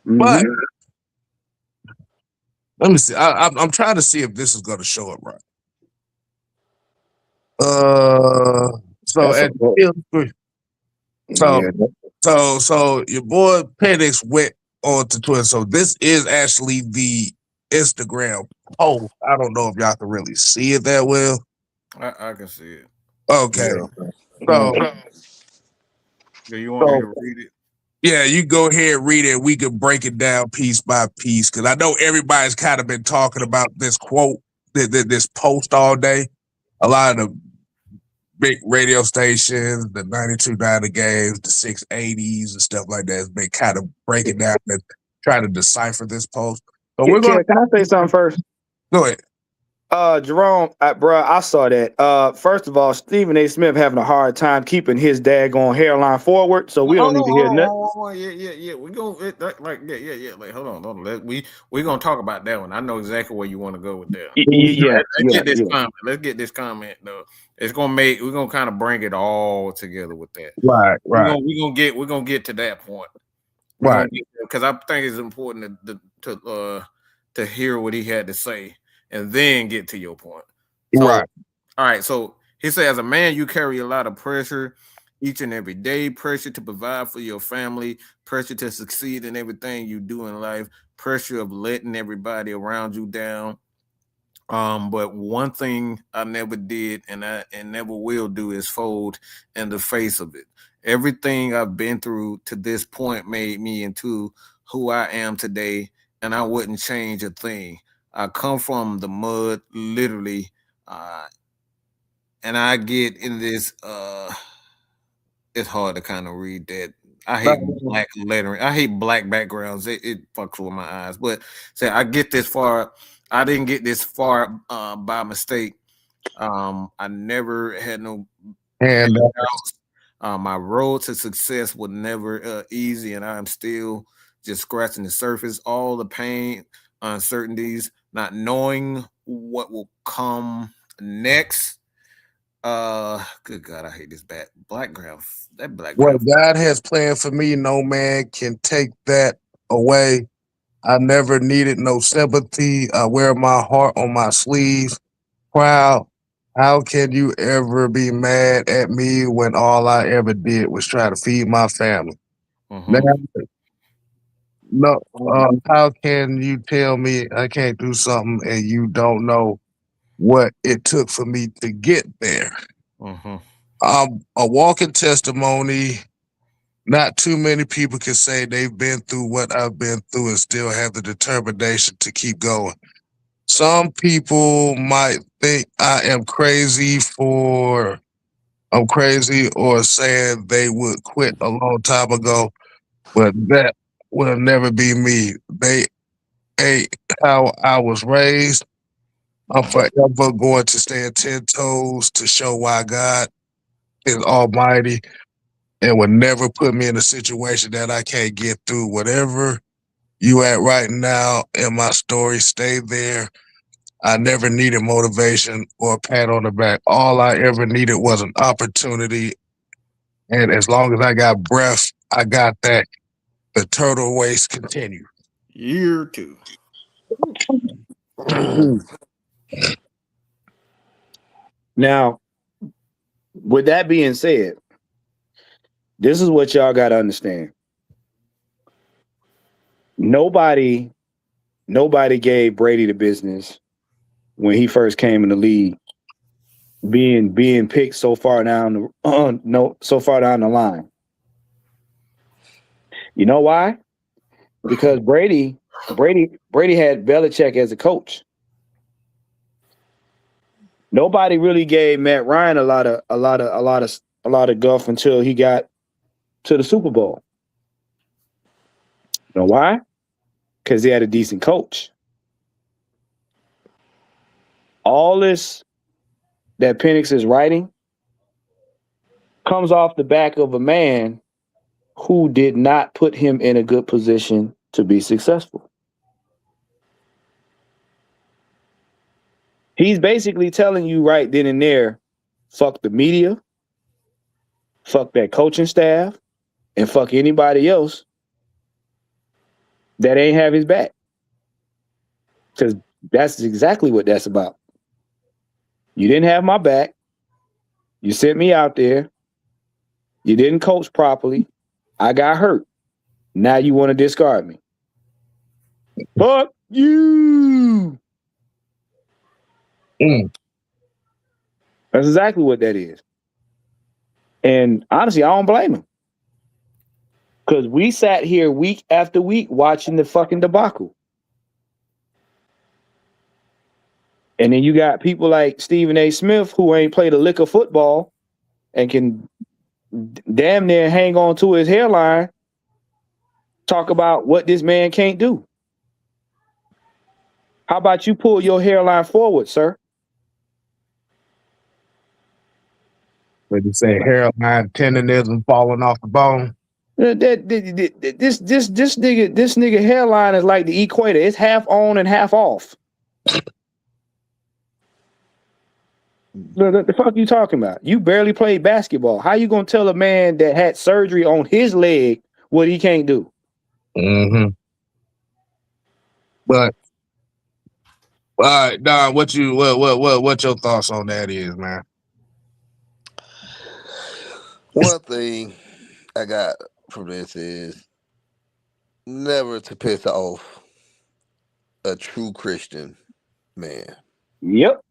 Speaker 1: But let me see. I'm trying to see if this is going to show up right. So your boy Penix went on to Twitter. So this is actually the Instagram post. I don't know if y'all can really see it that well.
Speaker 2: I can see it.
Speaker 1: Okay.
Speaker 2: So do you want me to read it?
Speaker 1: Yeah, you go ahead and read it. We can break it down piece by piece because I know everybody's kind of been talking about this quote, this post all day. A lot of the big radio stations, the 92.9 games, the 680s and stuff like that has been kind of breaking down and trying to decipher this post. So
Speaker 4: can I say something first?
Speaker 1: Go ahead.
Speaker 4: Jerome, bro, I saw that. First of all, Stephen A. Smith having a hard time keeping his daggone hairline forward, so we don't need to hear nothing.
Speaker 2: Yeah. We go yeah. Like, hold on. We're gonna talk about that one. I know exactly where you want to go with that. Let's get this comment though. We're gonna kind of bring it all together with that.
Speaker 1: Right.
Speaker 2: We're gonna get to that point. Right. Because I think it's important to hear what he had to say. And then get to your point. All right. So he said, as a man, you carry a lot of pressure each and every day, pressure to provide for your family, pressure to succeed in everything you do in life, pressure of letting everybody around you down. But one thing I never did and never will do is fold in the face of it. Everything I've been through to this point made me into who I am today, and I wouldn't change a thing. I come from the mud, literally, and I get in this. It's hard to kind of read that. I hate black lettering. I hate black backgrounds. It fucks with my eyes. But say I get this far. I didn't get this far by mistake. I never had no. And my road to success was never easy, and I'm still just scratching the surface. All the pain, uncertainties, not knowing what will come next. Good God, I hate this background. That background.
Speaker 1: What God has planned for me, no man can take that away. I never needed no sympathy. I wear my heart on my sleeves. Proud. How can you ever be mad at me when all I ever did was try to feed my family? No, how can you tell me I can't do something and you don't know what it took for me to get there? I'm a walking testimony. Not too many people can say they've been through what I've been through and still have the determination to keep going. Some people might think I am crazy or saying they would quit a long time ago, but that will never be me. They ain't how I was raised. I'm forever going to stand 10 toes to show why God is almighty and will never put me in a situation that I can't get through. Whatever you at right now in my story, stay there. I never needed motivation or a pat on the back. All I ever needed was an opportunity. And as long as I got breath, I got that. The turtle race continues.
Speaker 2: Year 2.
Speaker 4: Now, with that being said, this is what y'all got to understand. Nobody gave Brady the business when he first came in the league, being picked so far down the line. You know why? Because Brady had Belichick as a coach. Nobody really gave Matt Ryan a lot of guff until he got to the Super Bowl. You know why? Because he had a decent coach. All this that Penix is writing comes off the back of a man who did not put him in a good position to be successful. He's basically telling you right then and there, fuck the media, fuck that coaching staff, and fuck anybody else that ain't have his back. Because that's exactly what that's about. You didn't have my back. You sent me out there. You didn't coach properly. I got hurt. Now you want to discard me. Fuck you. That's exactly what that is. And honestly, I don't blame him. Because we sat here week after week watching the fucking debacle. And then you got people like Stephen A. Smith who ain't played a lick of football and can damn near hang on to his hairline, talk about what this man can't do. How about you pull your hairline forward, sir?
Speaker 1: What you say, hairline tendonism falling off the bone?
Speaker 4: This nigga hairline is like the equator. It's half on and half off. The fuck you talking about? You barely played basketball. How you gonna tell a man that had surgery on his leg what he can't do?
Speaker 1: Mm-hmm. But all right, Don, what your thoughts on that is, man?
Speaker 3: One thing I got from this is never to piss off a true Christian man.
Speaker 4: Yep.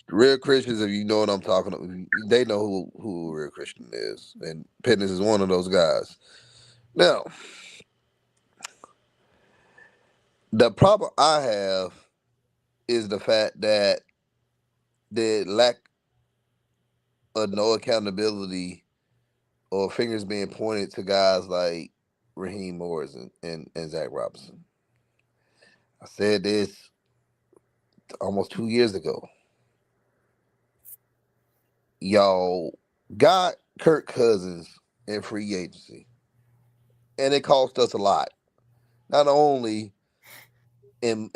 Speaker 3: Real Christians, if you know what I'm talking about, they know who a real Christian is. And Penix is one of those guys. Now, the problem I have is the fact that the lack of no accountability or fingers being pointed to guys like Raheem Morris and Zach Robinson. I said this almost 2 years ago. Y'all got Kirk Cousins in free agency, and it cost us a lot. Not only in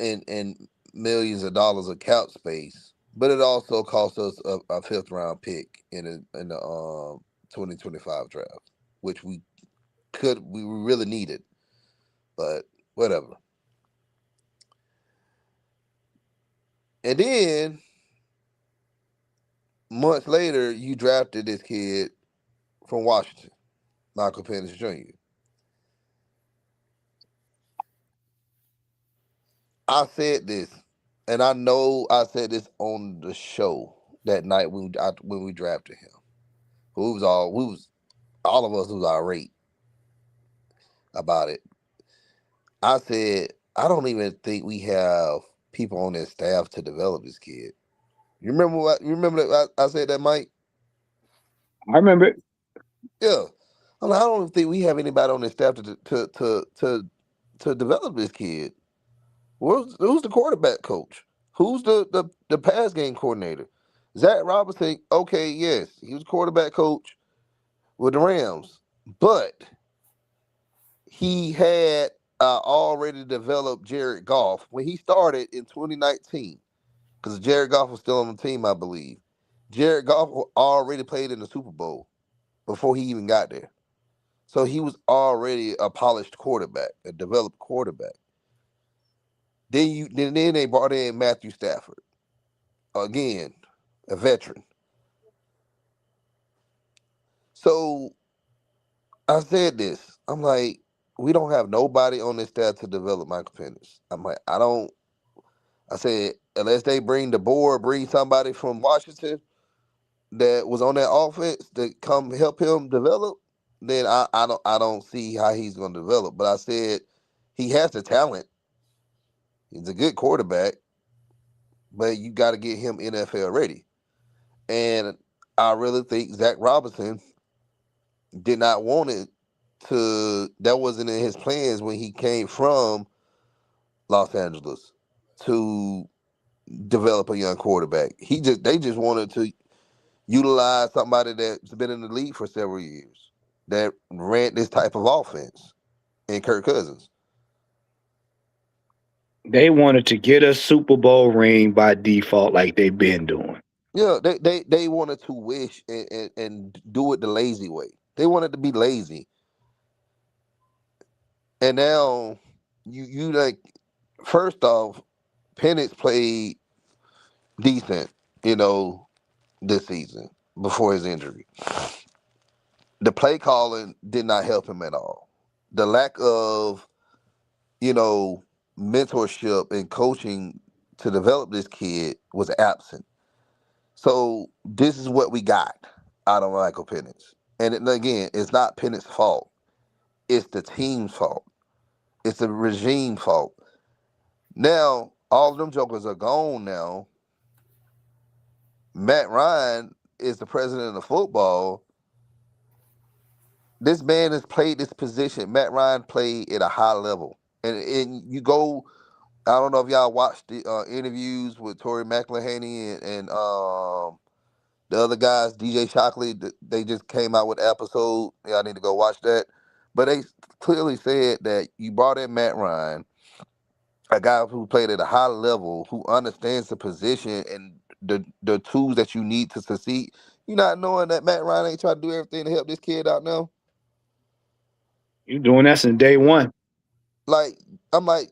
Speaker 3: millions of dollars of cap space, but it also cost us a fifth round pick in the 2025 draft, which we really needed, but whatever. And then months later, you drafted this kid from Washington, Michael Penix Jr. I said this, and I know I said this on the show that night when we drafted him. All of us was irate about it. I said, I don't even think we have people on this staff to develop this kid. You remember what? You remember that I said that, Mike?
Speaker 4: I remember it.
Speaker 3: Yeah. I don't think we have anybody on this staff to develop this kid. Who's the quarterback coach? Who's the pass game coordinator? Zach Robinson, okay, yes, he was quarterback coach with the Rams, but he had already developed Jared Goff when he started in 2019, because Jared Goff was still on the team, I believe. Jared Goff already played in the Super Bowl before he even got there. So he was already a polished quarterback, a developed quarterback. Then they brought in Matthew Stafford, again, a veteran. So I said this. I'm like, we don't have nobody on this staff to develop Michael Penix. I'm like, I said, unless they bring somebody from Washington that was on that offense to come help him develop, then I don't see how he's going to develop. But I said he has the talent. He's a good quarterback, but you got to get him NFL ready. And I really think Zach Robinson did not want it that wasn't in his plans when he came from Los Angeles to develop a young quarterback. They just wanted to utilize somebody that's been in the league for several years that ran this type of offense in Kirk Cousins.
Speaker 4: They wanted to get a Super Bowl ring by default, like they've been doing.
Speaker 3: Yeah, they wanted to wish and do it the lazy way. They wanted to be lazy, and now you like first off, Penix played decent, this season before his injury. The play calling did not help him at all. The lack of, mentorship and coaching to develop this kid was absent. So this is what we got out of Michael Penix. And again, it's not Penix's fault. It's the team's fault. It's the regime fault. Now, all of them jokers are gone now. Matt Ryan is the president of football. This man has played this position. Matt Ryan played at a high level. And you go, I don't know if y'all watched the interviews with Torrey McElhaney and the other guys, DJ Shockley. They just came out with an episode. Y'all need to go watch that. But they clearly said that you brought in Matt Ryan, a guy who played at a high level, who understands the position and the tools that you need to succeed. You not knowing that Matt Ryan ain't trying to do everything to help this kid out now?
Speaker 4: You doing that since day one.
Speaker 3: Like, I'm like,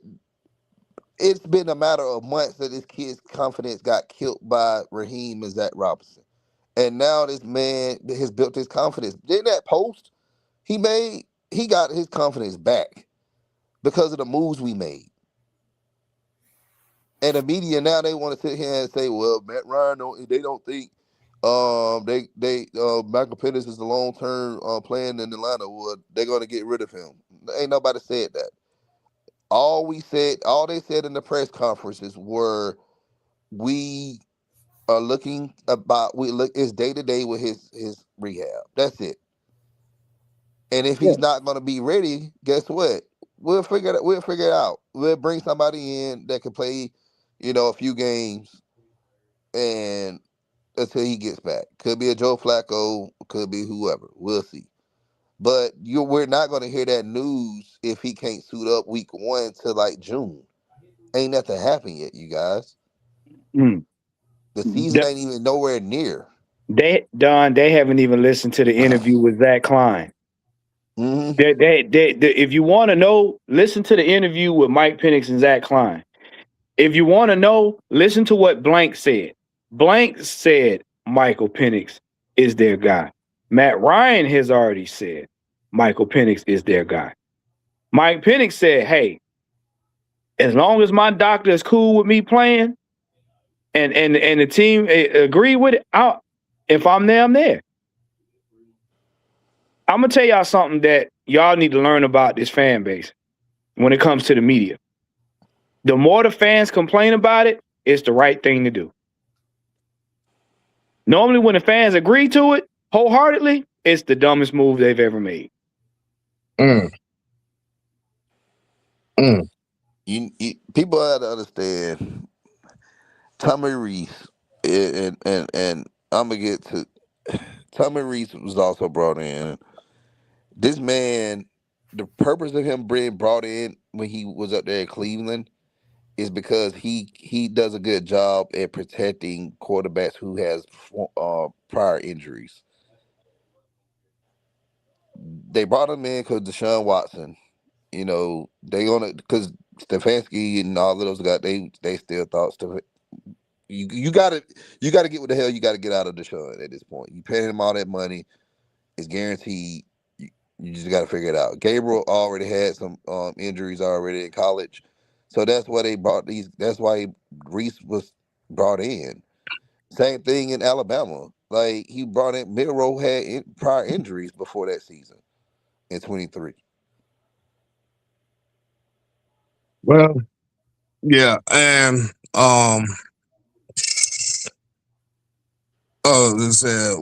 Speaker 3: it's been a matter of months that this kid's confidence got killed by Raheem and Zach Robinson. And now this man has built his confidence. In that post he made, he got his confidence back because of the moves we made. And the media now, they want to sit here and say, well, Matt Ryan, they don't think Michael Penix is the long-term plan in Atlanta. Well, they're going to get rid of him. Ain't nobody said that. All they said in the press conferences were, we are looking it's day to day with his rehab. That's it. And if he's not going to be ready, guess what? We'll figure it out. We'll bring somebody in that can play, a few games, and until he gets back. Could be a Joe Flacco, could be whoever. We'll see. But we're not going to hear that news if he can't suit up week 1 till like June. Ain't nothing happened yet, you guys. The season ain't even nowhere near.
Speaker 4: They haven't even listened to the interview with Zach Klein.
Speaker 3: Mm-hmm.
Speaker 4: If you want to know, listen to the interview with Mike Penix and Zach Klein. If you want to know, listen to what Blank said. Blank said Michael Penix is their guy. Matt Ryan has already said Michael Penix is their guy. Mike Penix said, hey, as long as my doctor is cool with me playing and the team agree with it, if I'm there, I'm there. I'm going to tell y'all something that y'all need to learn about this fan base when it comes to the media. The more the fans complain about it, it's the right thing to do. Normally, when the fans agree to it wholeheartedly, it's the dumbest move they've ever made.
Speaker 3: People have to understand Tommy Reese, and I'm gonna get to Tommy Reese was also brought in. This man, the purpose of him being brought in when he was up there at Cleveland is because he does a good job at protecting quarterbacks who has prior injuries. They brought him in because Deshaun Watson, because Stefanski and all of those guys, they still thought stuff. You gotta get what the hell you gotta get out of Deshaun at this point. You paying him all that money, it's guaranteed. You just gotta figure it out. Gabriel already had some injuries already in college, so that's why they brought these. That's why Reese was brought in. Same thing in Alabama. Like, he brought in Milroe had prior injuries before that season in 23.
Speaker 1: Well, yeah, and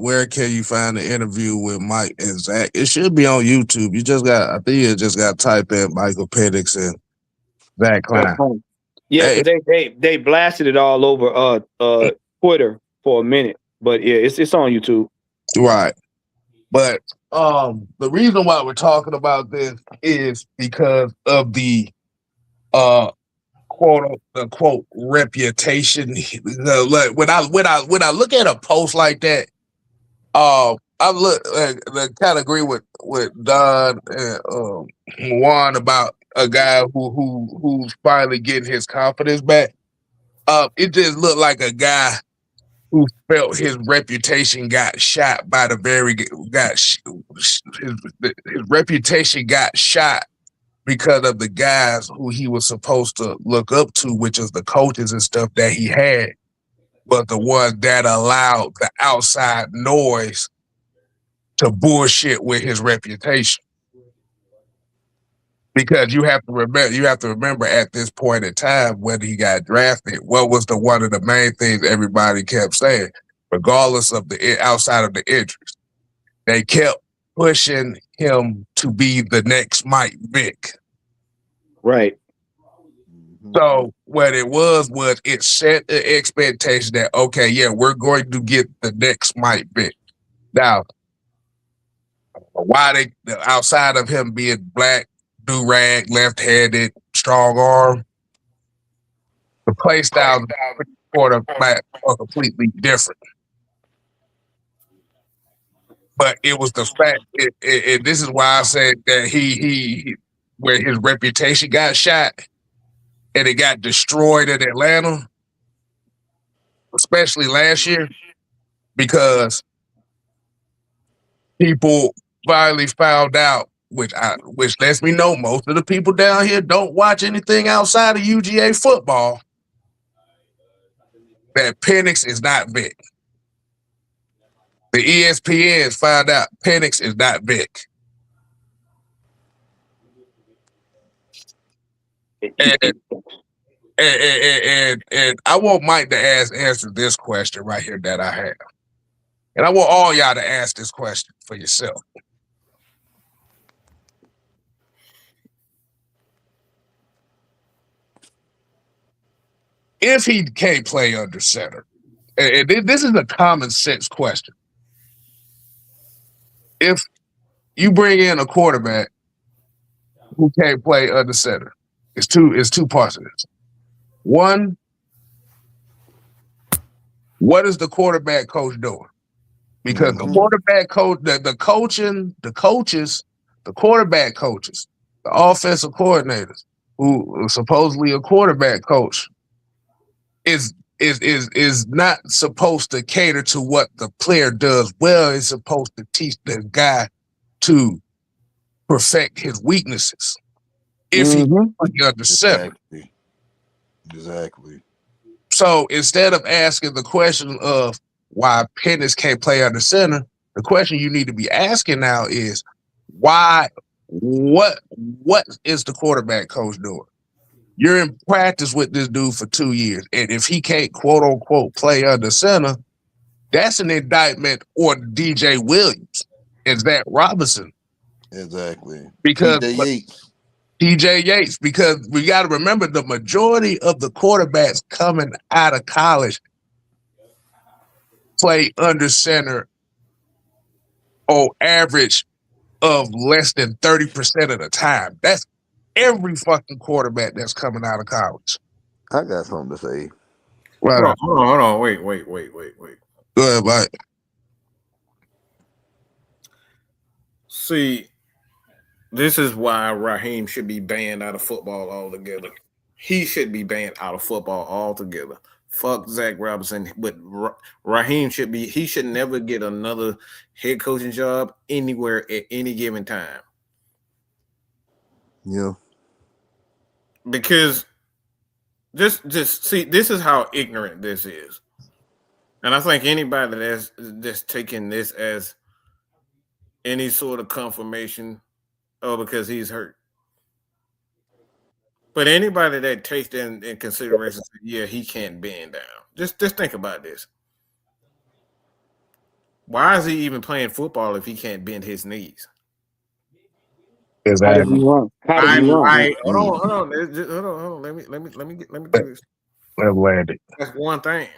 Speaker 1: where can you find the interview with Mike and Zach? It should be on YouTube. I think you just got to type in Michael Penix and Zach Klein.
Speaker 4: Yeah, because they blasted it all over Twitter for a minute. But yeah, it's on YouTube.
Speaker 1: Right. But the reason why we're talking about this is because of the quote unquote reputation. Like, when I look at a post like that, I look kind of agree with Don and Juan about a guy who's finally getting his confidence back. It just looked like a guy who felt his reputation got shot by the very his reputation got shot because of the guys who he was supposed to look up to, which is the coaches and stuff that he had, but the ones that allowed the outside noise to bullshit with his reputation. Because you have to remember at this point in time when he got drafted, what was one of the main things everybody kept saying, regardless of the outside of the injuries, they kept pushing him to be the next Mike Vick.
Speaker 4: Right.
Speaker 1: So what it was it set the expectation that, okay, yeah, we're going to get the next Mike Vick. Now, why they outside of him being black, do-rag, left-handed, strong arm, the play styles of quarterback are completely different. But it was the fact, and this is why I said that he where his reputation got shot and it got destroyed in Atlanta, especially last year, because people finally found out, which lets me know most of the people down here don't watch anything outside of UGA football, that Penix is not Vic. The ESPNs found out Penix is not Vic. And I want Mike to answer this question right here that I have. And I want all y'all to ask this question for yourself. If he can't play under center, and this is a common sense question. If you bring in a quarterback who can't play under center, it's two parts of this. One, what is the quarterback coach doing? Because the quarterback coach, the coaches, the quarterback coaches, the offensive coordinators, who are supposedly a quarterback coach, is not supposed to cater to what the player does well. It's supposed to teach the guy to perfect his weaknesses. If he under center.
Speaker 3: Exactly.
Speaker 1: So instead of asking the question of why Penix can't play under center, the question you need to be asking now is what is the quarterback coach doing? You're in practice with this dude for 2 years, and if he can't quote unquote play under center, that's an indictment on DJ Williams and Zach Robinson.
Speaker 3: Exactly.
Speaker 1: Because TJ Yates, because we got to remember the majority of the quarterbacks coming out of college play under center on average of less than 30% of the time. That's every fucking quarterback that's coming out of college.
Speaker 3: I got something to say.
Speaker 1: Right.
Speaker 2: Hold on. Wait.
Speaker 1: Go ahead, Mike.
Speaker 2: See, this is why Raheem should be banned out of football altogether. He should be banned out of football altogether. Fuck Zach Robinson. But Raheem he should never get another head coaching job anywhere at any given time.
Speaker 3: Yeah.
Speaker 2: Because just see, this is how ignorant this is. And I think anybody that's taking this as any sort of confirmation, because he's hurt. But anybody that takes that in consideration, yeah, he can't bend down. Just think about this. Why is he even playing football if he can't bend his knees?
Speaker 1: Exactly.
Speaker 2: Hold on. Let me do this.
Speaker 1: Let him land it.
Speaker 2: That's one thing.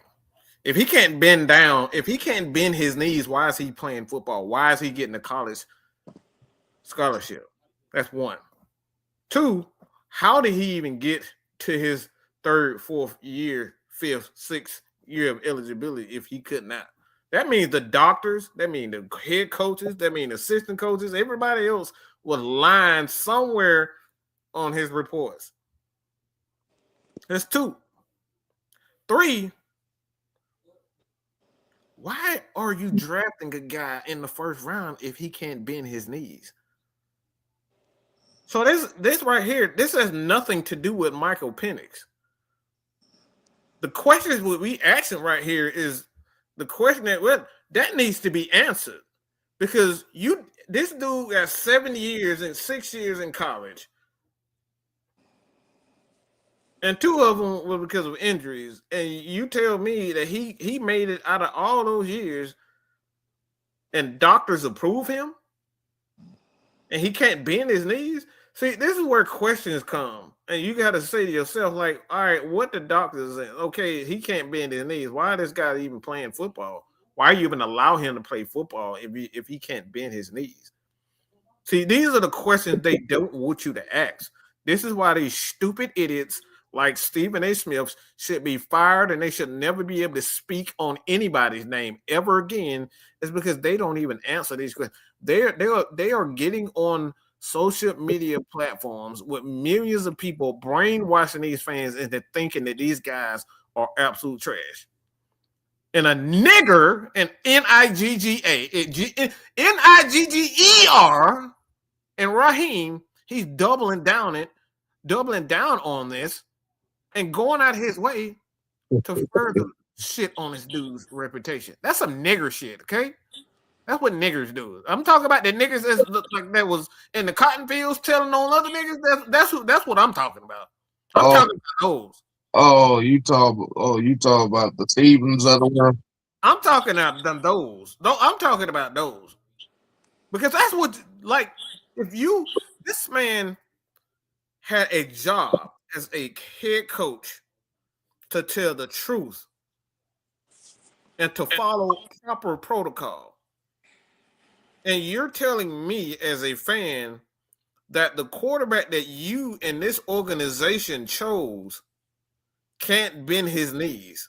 Speaker 2: If he can't bend down, if he can't bend his knees, why is he playing football? Why is he getting a college scholarship? That's one. Two, how did he even get to his third, fourth year, fifth, sixth year of eligibility if he could not? That means the doctors, that means the head coaches, that means assistant coaches, everybody else was lying somewhere on his reports. That's two. Three, why are you drafting a guy in the first round if he can't bend his knees? So this right here, this has nothing to do with Michael Penix. The questions we asking right here is the question that needs to be answered, because this dude got 7 years and 6 years in college, and 2 of them were because of injuries. And you tell me that he made it out of all those years, and doctors approve him, and he can't bend his knees. See, this is where questions come, and you got to say to yourself, like, all right, what the doctors say? Okay, he can't bend his knees. Why is this guy even playing football? Why are you even allow him to play football if he can't bend his knees? See, these are the questions they don't want you to ask. This is why these stupid idiots like Stephen A. Smith should be fired, and they should never be able to speak on anybody's name ever again. Is because they don't even answer these questions. They are getting on social media platforms with millions of people brainwashing these fans into thinking that these guys are absolute trash. And a nigger, an Nigga, Nigger, and Raheem, he's doubling down on this and going out his way to further shit on this dude's reputation. That's some nigger shit, okay? That's what niggers do. I'm talking about the niggers that look like that was in the cotton fields telling on other niggas. That's what I'm talking about. I'm talking about those.
Speaker 1: You talk about the Stevens of the world.
Speaker 2: I'm talking about those. No, I'm talking about those. Because that's what, like, this man had a job as a head coach to tell the truth and to follow proper protocol. And you're telling me as a fan that the quarterback that you and this organization chose can't bend his knees.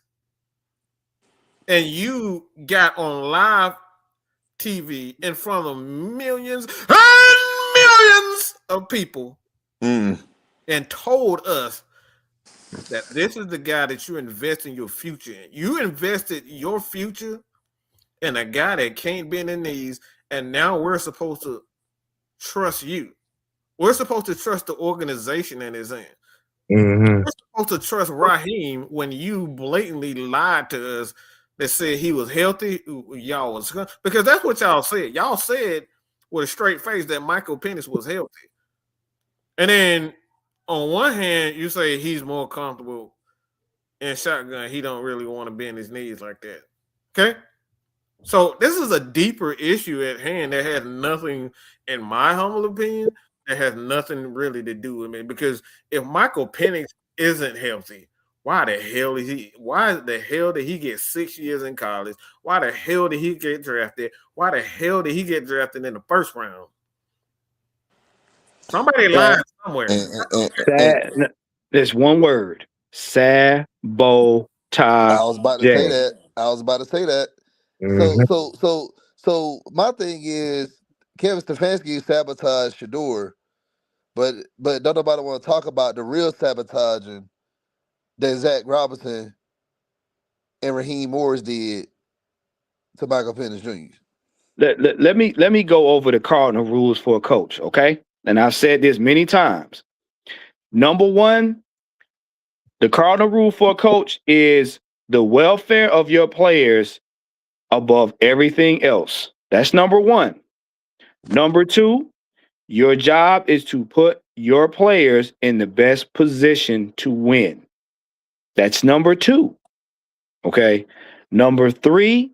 Speaker 2: And you got on live TV in front of millions and millions of people and told us that this is the guy that you invest in your future in. You invested your future in a guy that can't bend his knees, and now we're supposed to trust you. We're supposed to trust the organization that is in. We're supposed to trust Raheem when you blatantly lied to us that said he was healthy. Y'all was, because that's what y'all said. Y'all said with a straight face that Michael Penix was healthy. And then on one hand, you say he's more comfortable in shotgun. He don't really want to bend his knees like that. Okay? So this is a deeper issue at hand that has nothing, in my humble opinion, that has nothing really to do with me. Because if Michael Penix isn't healthy, why the hell did he get 6 years in college? Why the hell did he get drafted? Why the hell did he get drafted in the first round? Somebody lied somewhere.
Speaker 4: There's one word: sabotage.
Speaker 3: I was about to say that. So my thing is Kevin Stefanski sabotaged Shedeur, but don't nobody want to talk about the real sabotaging that Zach Robinson and Raheem Morris did to Michael Penix Jr.
Speaker 4: Let me go over the cardinal rules for a coach, okay? And I've said this many times. Number one, the cardinal rule for a coach is the welfare of your players above everything else. That's number one. Number two, your job is to put your players in the best position to win. That's number two. Okay. Number three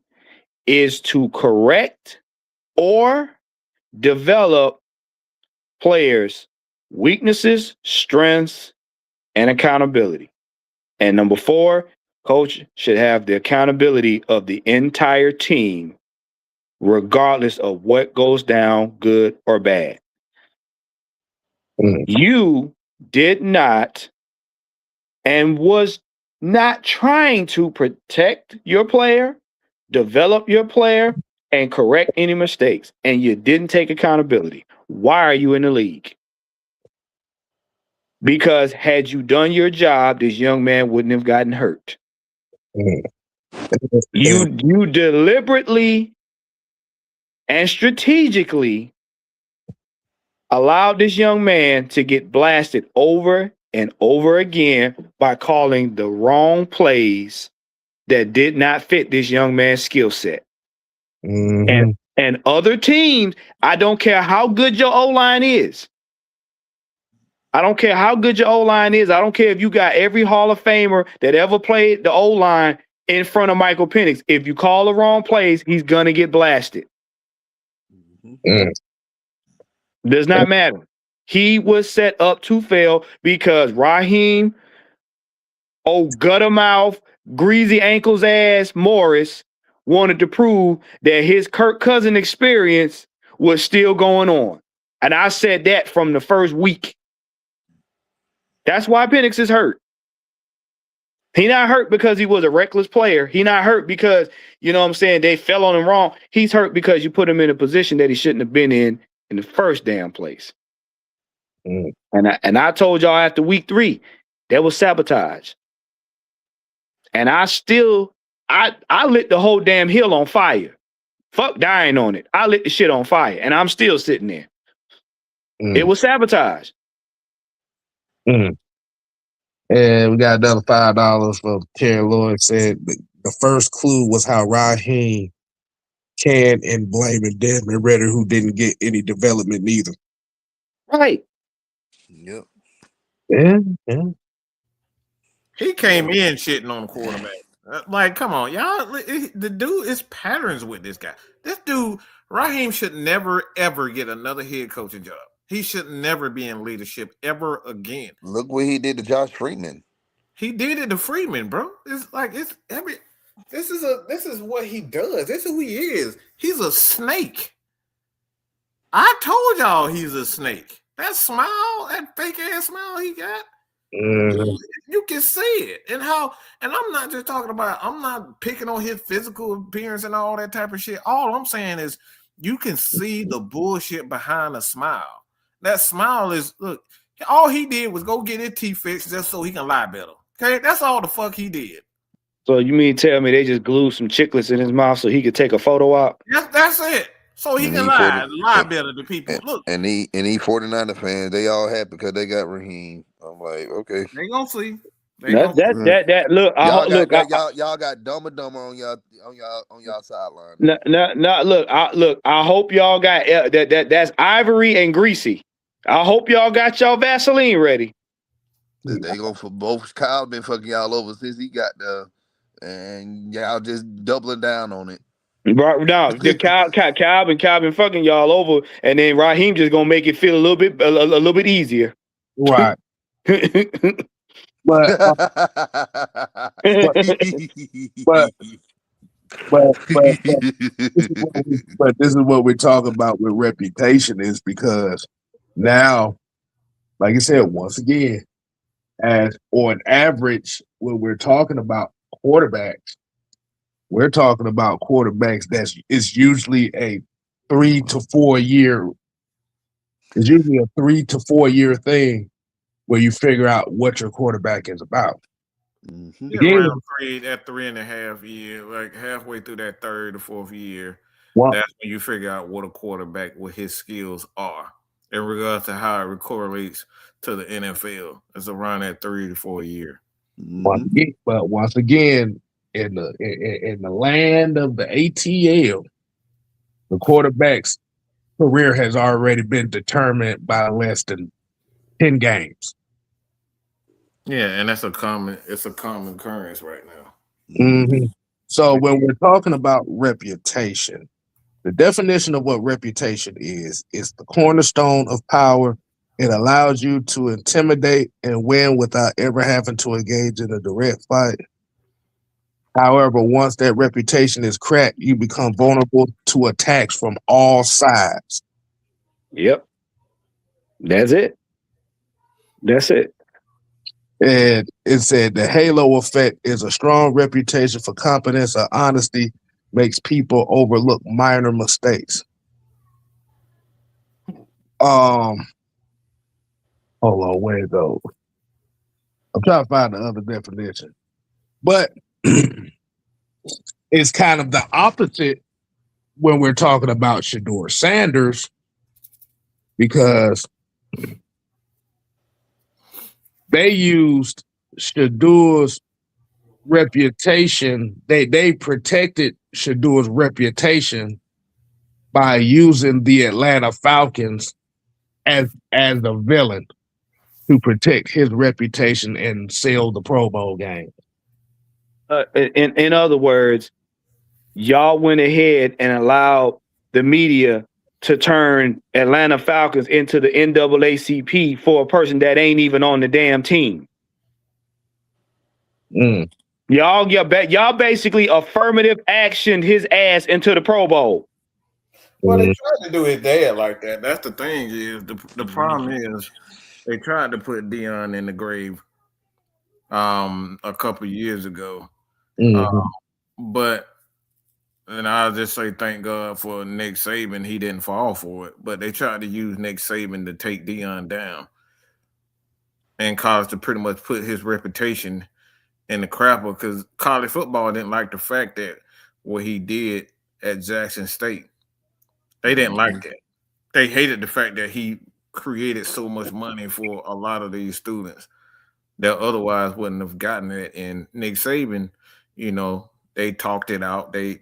Speaker 4: is to correct or develop players' weaknesses, strengths, and accountability. And number four, Coach should have the accountability of the entire team, regardless of what goes down, good or bad. You did not and was not trying to protect your player, develop your player, and correct any mistakes. And you didn't take accountability. Why are you in the league? Because had you done your job, this young man wouldn't have gotten hurt. You deliberately and strategically allowed this young man to get blasted over and over again by calling the wrong plays that did not fit this young man's skill set. And other teams, I don't care how good your O-line is. I don't care how good your O-line is. I don't care if you got every Hall of Famer that ever played the O-line in front of Michael Penix. If you call the wrong plays, he's going to get blasted. Does not matter. He was set up to fail because Raheem, gutter mouth, greasy ankles ass Morris wanted to prove that his Kirk Cousin experience was still going on. And I said that from the first week. That's why Penix is hurt. He not hurt because he was a reckless player. He not hurt because, you know what I'm saying, they fell on him wrong. He's hurt because you put him in a position that he shouldn't have been in the first damn place. And I told y'all after week 3, that was sabotage. And I lit the whole damn hill on fire. Fuck dying on it. I lit the shit on fire, and I'm still sitting there. It was sabotage.
Speaker 1: And we got another $5 from Terry Lloyd. Said the first clue was how Raheem can and blaming Desmond Ritter, who didn't get any development neither.
Speaker 4: Right.
Speaker 3: Yep.
Speaker 1: Yeah.
Speaker 2: He came in shitting on the quarterback. Like, come on, y'all. The dude is patterns with this guy. This dude, Raheem, should never, ever get another head coaching job. He should never be in leadership ever again.
Speaker 3: Look what he did to Josh Freeman.
Speaker 2: He did it to Freeman, bro. It's like this is what he does. This is who he is. He's a snake. I told y'all he's a snake. That smile, that fake ass smile he got. You can see it. And I'm not just talking about, I'm not picking on his physical appearance and all that type of shit. All I'm saying is you can see the bullshit behind a smile. That smile is, look, all he did was go get his teeth fixed just so he can lie better. Okay, that's all the fuck he did.
Speaker 4: So you mean tell me they just glued some chiclets in his mouth so he could take a photo op?
Speaker 2: That's it. So he can lie better to people. Look,
Speaker 3: and 49er fans, they all happy because they got Raheem. I'm like, okay,
Speaker 2: they gonna see.
Speaker 4: Look,
Speaker 3: y'all got Dumb on y'all sideline.
Speaker 4: Look. I hope y'all got that's Ivory and Greasy. I hope y'all got y'all Vaseline ready.
Speaker 3: They go for both. Kyle been fucking y'all over since he got there, and y'all just doubling down on it.
Speaker 4: Right now, Kyle been fucking y'all over, and then Raheem just gonna make it feel a little bit easier.
Speaker 1: Right. but this is what we're talking about with reputation, is because now, like I said, once again, as on average, when we're talking about quarterbacks, we're talking about quarterbacks it's usually a 3 to 4 year. It's usually a 3 to 4 year thing where you figure out what your quarterback is about.
Speaker 2: Around 3.5 years, like halfway through that third or fourth year, that's when you figure out what a quarterback, what his skills are in regards to how it correlates to the NFL. It's around that 3 to 4 year.
Speaker 1: But once again, in the land of the ATL, the quarterback's career has already been determined by less than 10 games.
Speaker 2: Yeah, and it's a common occurrence right now.
Speaker 1: So when we're talking about reputation, the definition of what reputation is the cornerstone of power. It allows you to intimidate and win without ever having to engage in a direct fight. However, once that reputation is cracked, you become vulnerable to attacks from all sides.
Speaker 4: Yep. That's it. That's it.
Speaker 1: And it said the halo effect is a strong reputation for competence or honesty makes people overlook minor mistakes. Hold on, where it goes? I'm trying to find the other definition. But it's kind of the opposite when we're talking about Shedeur Sanders, because they used Shedeur's reputation. They protected Shedeur's reputation by using the Atlanta Falcons as a villain to protect his reputation and sell the Pro Bowl game.
Speaker 4: In other words, y'all went ahead and allowed the media to turn Atlanta Falcons into the NAACP for a person that ain't even on the damn team. Y'all basically affirmative actioned his ass into the Pro Bowl.
Speaker 2: Well, they tried to do his dad like that. That's the thing. Is the problem is they tried to put Dion in the grave a couple years ago. But and I'll just say thank God for Nick Saban. He didn't fall for it. But they tried to use Nick Saban to take Dion down and cause to pretty much put his reputation in the crapper, because college football didn't like the fact that what he did at Jackson State. They didn't like that. They hated the fact that he created so much money for a lot of these students that otherwise wouldn't have gotten it. And Nick Saban, they talked it out. They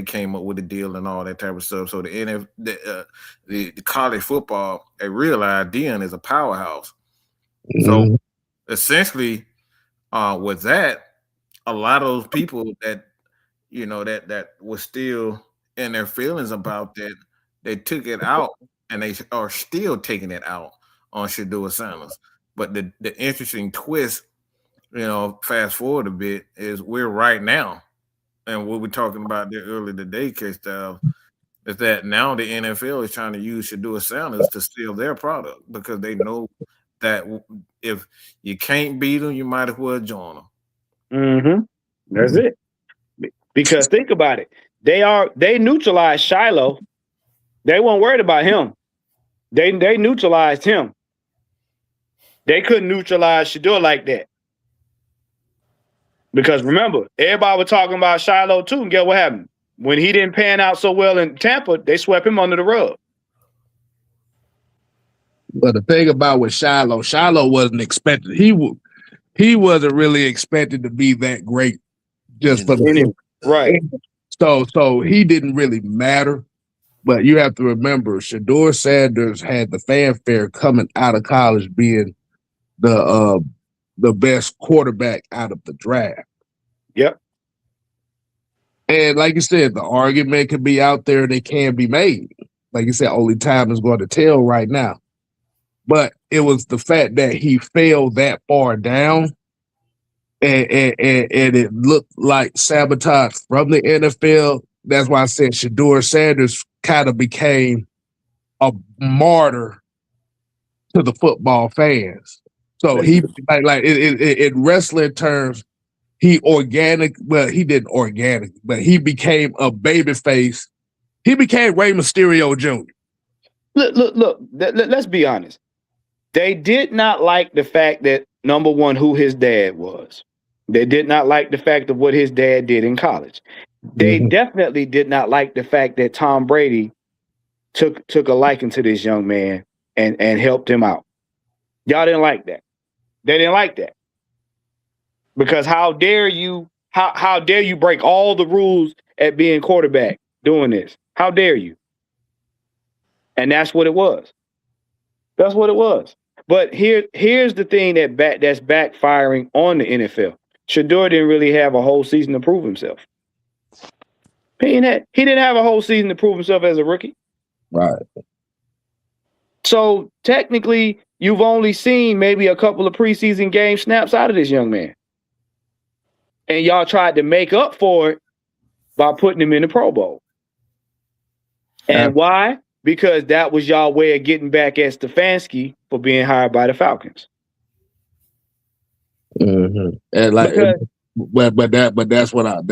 Speaker 2: came up with a deal and all that type of stuff. So the college football, they realized Dion is a powerhouse. So essentially, with that, a lot of those people that that was still in their feelings about that, they took it out, and they are still taking it out on Shedeur Sanders. But the interesting twist, fast forward a bit, is we're right now, and what we're talking about there earlier today, K-Style, is that now the NFL is trying to use Shedeur Sanders to steal their product, because they know that if you can't beat them, you might as well join them.
Speaker 4: That's it. Because think about it. They neutralized Shiloh. They weren't worried about him. They neutralized him. They couldn't neutralize Shedeur like that. Because remember, everybody was talking about Shiloh too, and guess what happened? When he didn't pan out so well in Tampa, they swept him under the rug.
Speaker 1: But the thing about with Shiloh wasn't expected. He wasn't really expected to be that great just for the
Speaker 4: right.
Speaker 1: So he didn't really matter. But you have to remember, Shedeur Sanders had the fanfare coming out of college being the best quarterback out of the draft.
Speaker 4: Yep.
Speaker 1: And like you said, the argument can be out there, they can be made. Like you said, only time is going to tell right now. But it was the fact that he fell that far down, and it looked like sabotage from the NFL. That's why I said Shedeur Sanders kind of became a martyr to the football fans. So he like in wrestling terms, he didn't organic, but he became a baby face. He became Rey Mysterio Jr.
Speaker 4: Look. Let's be honest. They did not like the fact that, number one, who his dad was. They did not like the fact of what his dad did in college. They definitely did not like the fact that Tom Brady took a liking to this young man and helped him out. Y'all didn't like that. They didn't like that. Because how dare you break all the rules at being quarterback doing this? How dare you? And that's what it was. That's what it was. But here's the thing that's backfiring on the NFL. Shedeur didn't really have a whole season to prove himself. He didn't have a whole season to prove himself as a rookie.
Speaker 1: Right.
Speaker 4: So technically, you've only seen maybe a couple of preseason game snaps out of this young man. and y'all tried to make up for it by putting him in the Pro Bowl. And why? Because that was y'all way of getting back at Stefanski for being hired by the Falcons.
Speaker 1: Mm-hmm. And like, but that's what I'm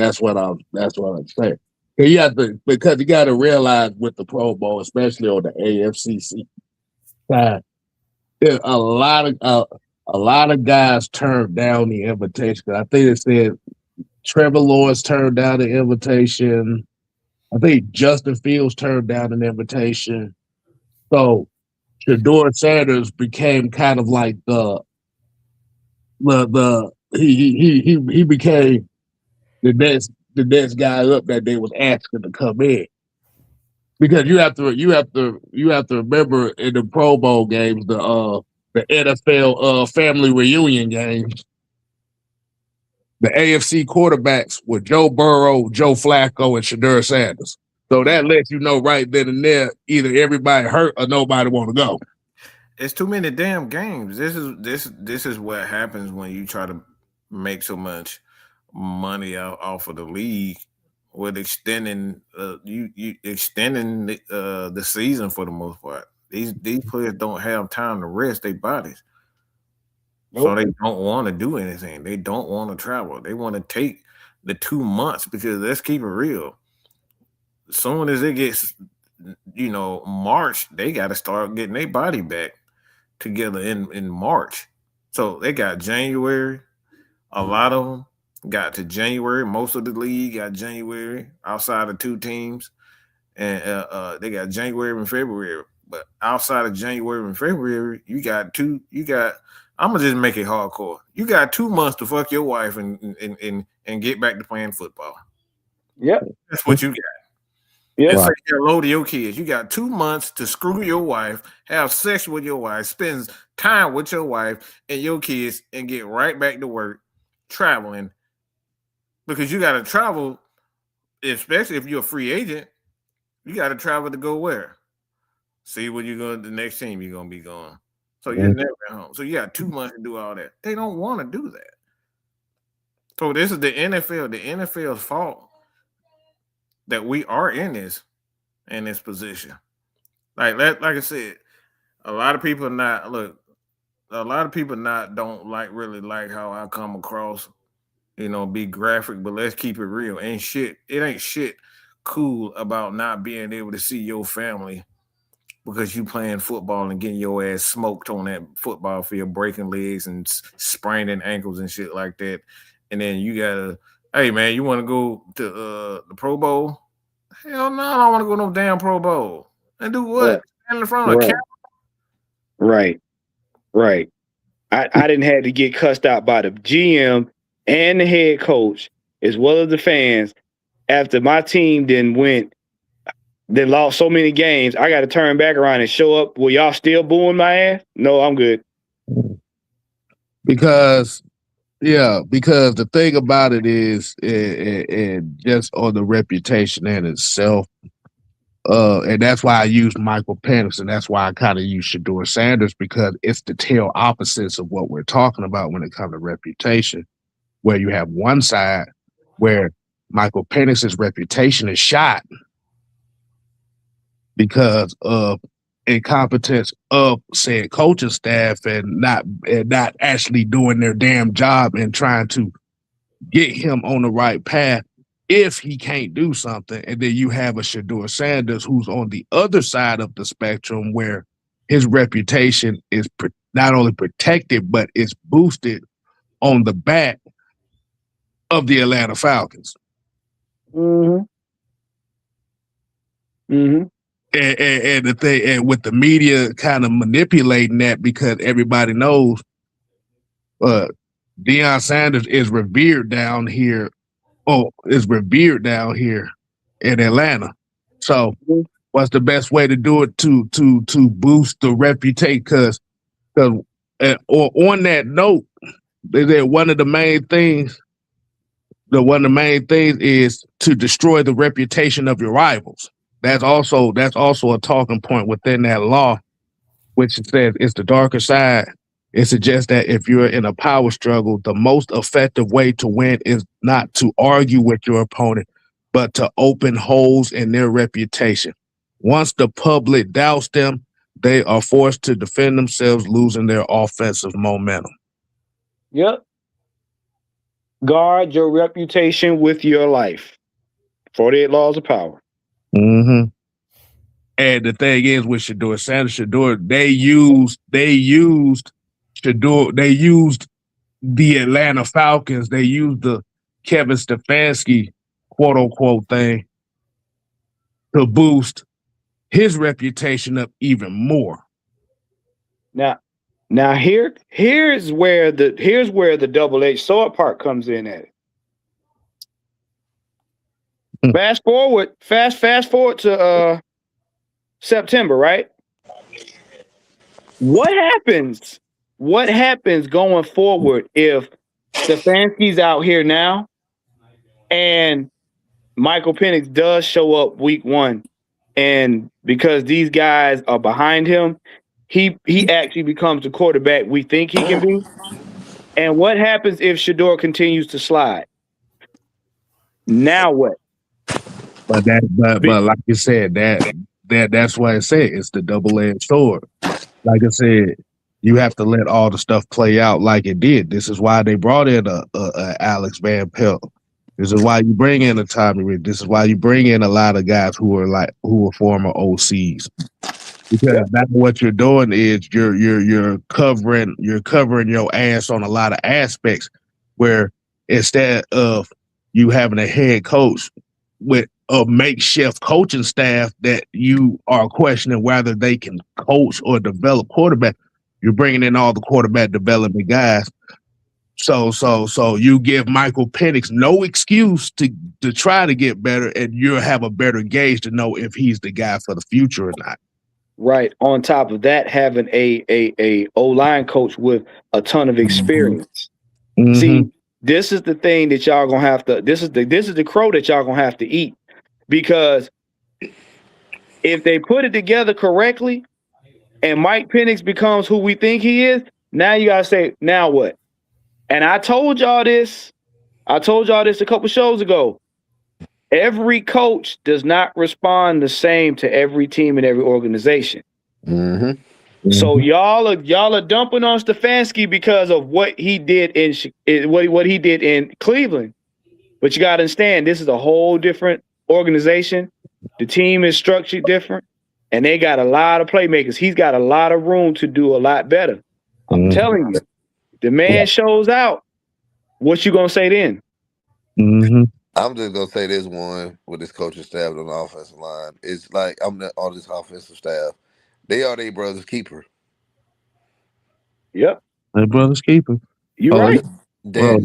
Speaker 1: saying. Because you got to realize with the Pro Bowl, especially on the AFC side, a lot of guys turned down the invitation. I think it said Trevor Lawrence turned down the invitation. I think Justin Fields turned down an invitation. So Shedeur Sanders became kind of like he became the next guy up that they was asking to come in. Because you have to remember in the Pro Bowl games, the NFL family reunion games, the AFC quarterbacks were Joe Burrow, Joe Flacco, and Shedeur Sanders. So that lets you know right then and there, either everybody hurt or nobody want to go.
Speaker 2: It's too many damn games. This is what happens when you try to make so much money off of the league with extending you extending the season for the most part. These players don't have time to rest their bodies. Nope. So they don't want to do anything. They don't want to travel. They want to take the 2 months because let's keep it real. As soon as it gets, March, they got to start getting their body back together in March. So they got January. A lot of them got to January. Most of the league got January outside of 2 teams. And they got January and February. But outside of January and February, I'm going to just make it hardcore. You got 2 months to fuck your wife and get back to playing football.
Speaker 4: Yep.
Speaker 2: That's what you got.
Speaker 4: Yeah.
Speaker 2: And say hello to your kids. You got 2 months to screw your wife, have sex with your wife, spend time with your wife and your kids, and get right back to work traveling. Because you got to travel, especially if you're a free agent, you got to travel to go where? See when you're going to the next team you're going to be going. So you're never at home. So you got 2 months to do all that. They don't want to do that. So this is the NFL. The NFL's fault that we are in this position. Like I said, a lot of people don't really like how I come across, be graphic, but let's keep it real. It ain't shit cool about not being able to see your family because you playing football and getting your ass smoked on that football field, breaking legs and spraining ankles and shit like that. And then you gotta, hey man, you want to go to the Pro Bowl? Hell no, I don't want to go no damn Pro Bowl. And do what? Stand in front of a camera?
Speaker 4: Right. I didn't have to get cussed out by the GM and the head coach as well as the fans after my team then lost so many games. I got to turn back around and show up. Will y'all still booing my ass? No, I'm good.
Speaker 1: Because the thing about it is, and just on the reputation in itself, and that's why I use Michael Penix, and that's why I kind of use Shedeur Sanders, because it's the tail opposites of what we're talking about when it comes to reputation, where you have one side where Michael Penix's reputation is shot because of incompetence of said coaching staff and not actually doing their damn job and trying to get him on the right path if he can't do something. And then you have a Shedeur Sanders who's on the other side of the spectrum where his reputation is not only protected, but it's boosted on the back of the Atlanta Falcons.
Speaker 4: Mm-hmm. Mm-hmm.
Speaker 1: And the thing, and with the media kind of manipulating that, because everybody knows Deion Sanders is revered down here. Is revered down here in Atlanta. So, what's the best way to do it to boost the reputation? Because on that note, one of the main things is to destroy the reputation of your rivals. That's also a talking point within that law, which says it's the darker side. It suggests that if you're in a power struggle, the most effective way to win is not to argue with your opponent, but to open holes in their reputation. Once the public doubts them, they are forced to defend themselves, losing their offensive momentum.
Speaker 4: Yep. Guard your reputation with your life. 48 laws of power.
Speaker 1: Mm-hmm. And the thing is with Shedeur, Shedeur, they used Shedeur, they used the Atlanta Falcons, they used the Kevin Stefanski quote unquote thing to boost his reputation up even more.
Speaker 4: Now here's where the double-edged sword part comes in at it. Fast forward to September, right? What happens going forward if Stefanski's out here now and Michael Penix does show up week 1, and because these guys are behind him, he actually becomes the quarterback we think he can be? And what happens if Shedeur continues to slide? Now what?
Speaker 1: But like you said, that's why I say it's the double-edged sword. Like I said, you have to let all the stuff play out like it did. This is why they brought in a Alex Van Pelt. This is why you bring in a Tommy Reed. This is why you bring in a lot of guys who are former OCs. Because that's what you're doing is you're covering your ass on a lot of aspects, where instead of you having a head coach with a makeshift coaching staff that you are questioning whether they can coach or develop quarterback, you're bringing in all the quarterback development guys. So you give Michael Penix no excuse to try to get better, and you'll have a better gauge to know if he's the guy for the future or not.
Speaker 4: Right. On top of that, having a O-line coach with a ton of experience.
Speaker 1: Mm-hmm.
Speaker 4: See, this is the thing that y'all gonna have to. This is the crow that y'all gonna have to eat, because if they put it together correctly, and Mike Penix becomes who we think he is, now you gotta say, now what? And I told y'all this a couple shows ago. Every coach does not respond the same to every team and every organization.
Speaker 3: Mm-hmm.
Speaker 4: So y'all are dumping on Stefanski because of what he did what he did in Cleveland. But you got to understand, this is a whole different organization. The team is structured different, and they got a lot of playmakers. He's got a lot of room to do a lot better. I'm telling you, the man shows out. What you gonna say then?
Speaker 1: Mm-hmm.
Speaker 3: I'm just gonna say this one with this coaching staff on the offensive line. It's like on this offensive staff. They are their brother's keeper.
Speaker 4: Yep.
Speaker 1: Their brother's keeper.
Speaker 4: You're right.
Speaker 3: They're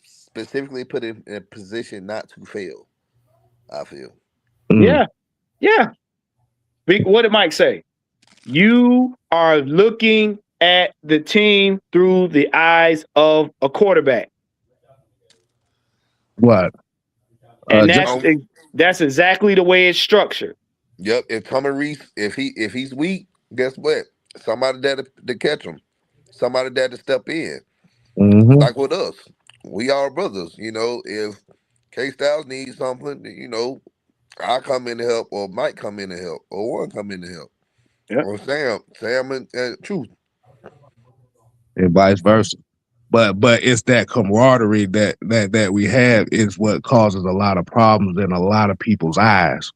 Speaker 3: specifically put in a position not to fail, I feel.
Speaker 4: Yeah. What did Mike say? You are looking at the team through the eyes of a quarterback.
Speaker 1: What?
Speaker 4: And that's exactly the way it's structured.
Speaker 3: Yep. If Tommy Reese, if he's weak, guess what? Somebody there to catch him. Somebody there to step in.
Speaker 1: Mm-hmm.
Speaker 3: Like with us, we are brothers. If K-Styles needs something, I come in to help, or Mike come in to help, or Warren come in to help, or Sam and Truth,
Speaker 1: and vice versa. But it's that camaraderie that we have is what causes a lot of problems in a lot of people's eyes,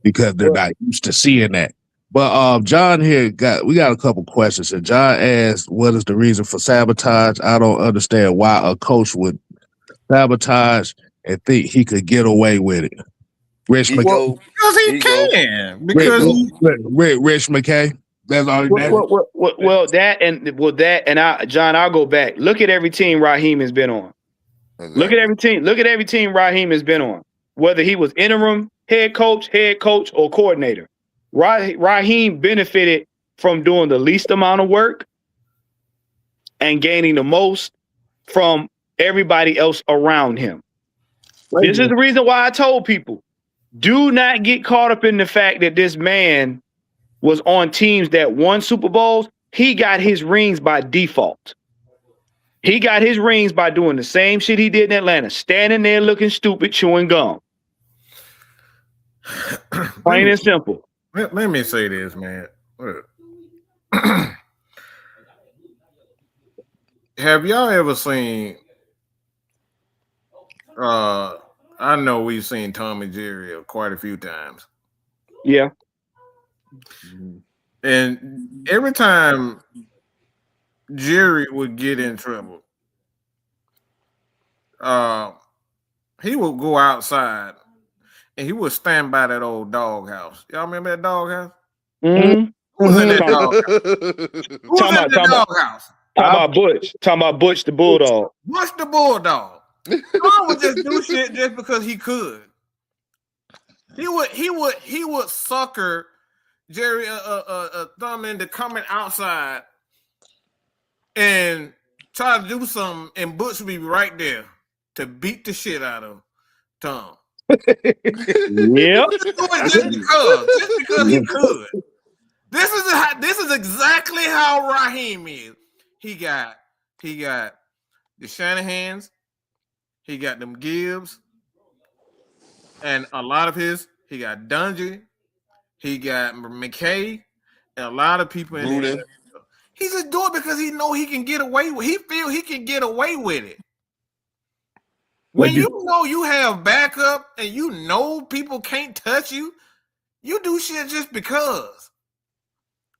Speaker 1: because they're not used to seeing that. But John here we got a couple questions. And John asked, "What is the reason for sabotage?" I don't understand why a coach would sabotage and think he could get away with it. Rich McKay.
Speaker 2: Because he can. Because
Speaker 1: Rich McKay. That's all.
Speaker 4: John, I'll go back. Look at every team Raheem has been on. Exactly. Look at every team Raheem has been on. Whether he was interim head coach, or coordinator, Raheem benefited from doing the least amount of work and gaining the most from everybody else around him. This is the reason why I told people, do not get caught up in the fact that this man was on teams that won Super Bowls. He got his rings by default. He got his rings by doing the same shit he did in Atlanta, standing there looking stupid, chewing gum. Plain and simple.
Speaker 2: Let me say this, man. Have y'all ever seen? I know we've seen Tom and Jerry quite a few times.
Speaker 4: Yeah.
Speaker 2: And every time Jerry would get in trouble, he would go outside and he would stand by that old doghouse. Y'all remember that doghouse?
Speaker 4: Mm-hmm.
Speaker 2: Who's in that doghouse? Who's in that doghouse?
Speaker 4: Talking about Butch the Bulldog.
Speaker 2: Butch the Bulldog. Tom would just do shit just because he could. He would sucker Jerry Thumb into coming outside and try to do something, and Butch would be right there to beat the shit out of Tom.
Speaker 4: Yep.
Speaker 2: Just because he could. This is exactly how Raheem is. He got the Shanahans, he got them Gibbs, and a lot of he got Dungy, he got McKay, and a lot of people in there. He just do it because he know he can get away with. He feel he can get away with it. When you know you have backup and you know people can't touch you, you do shit just because.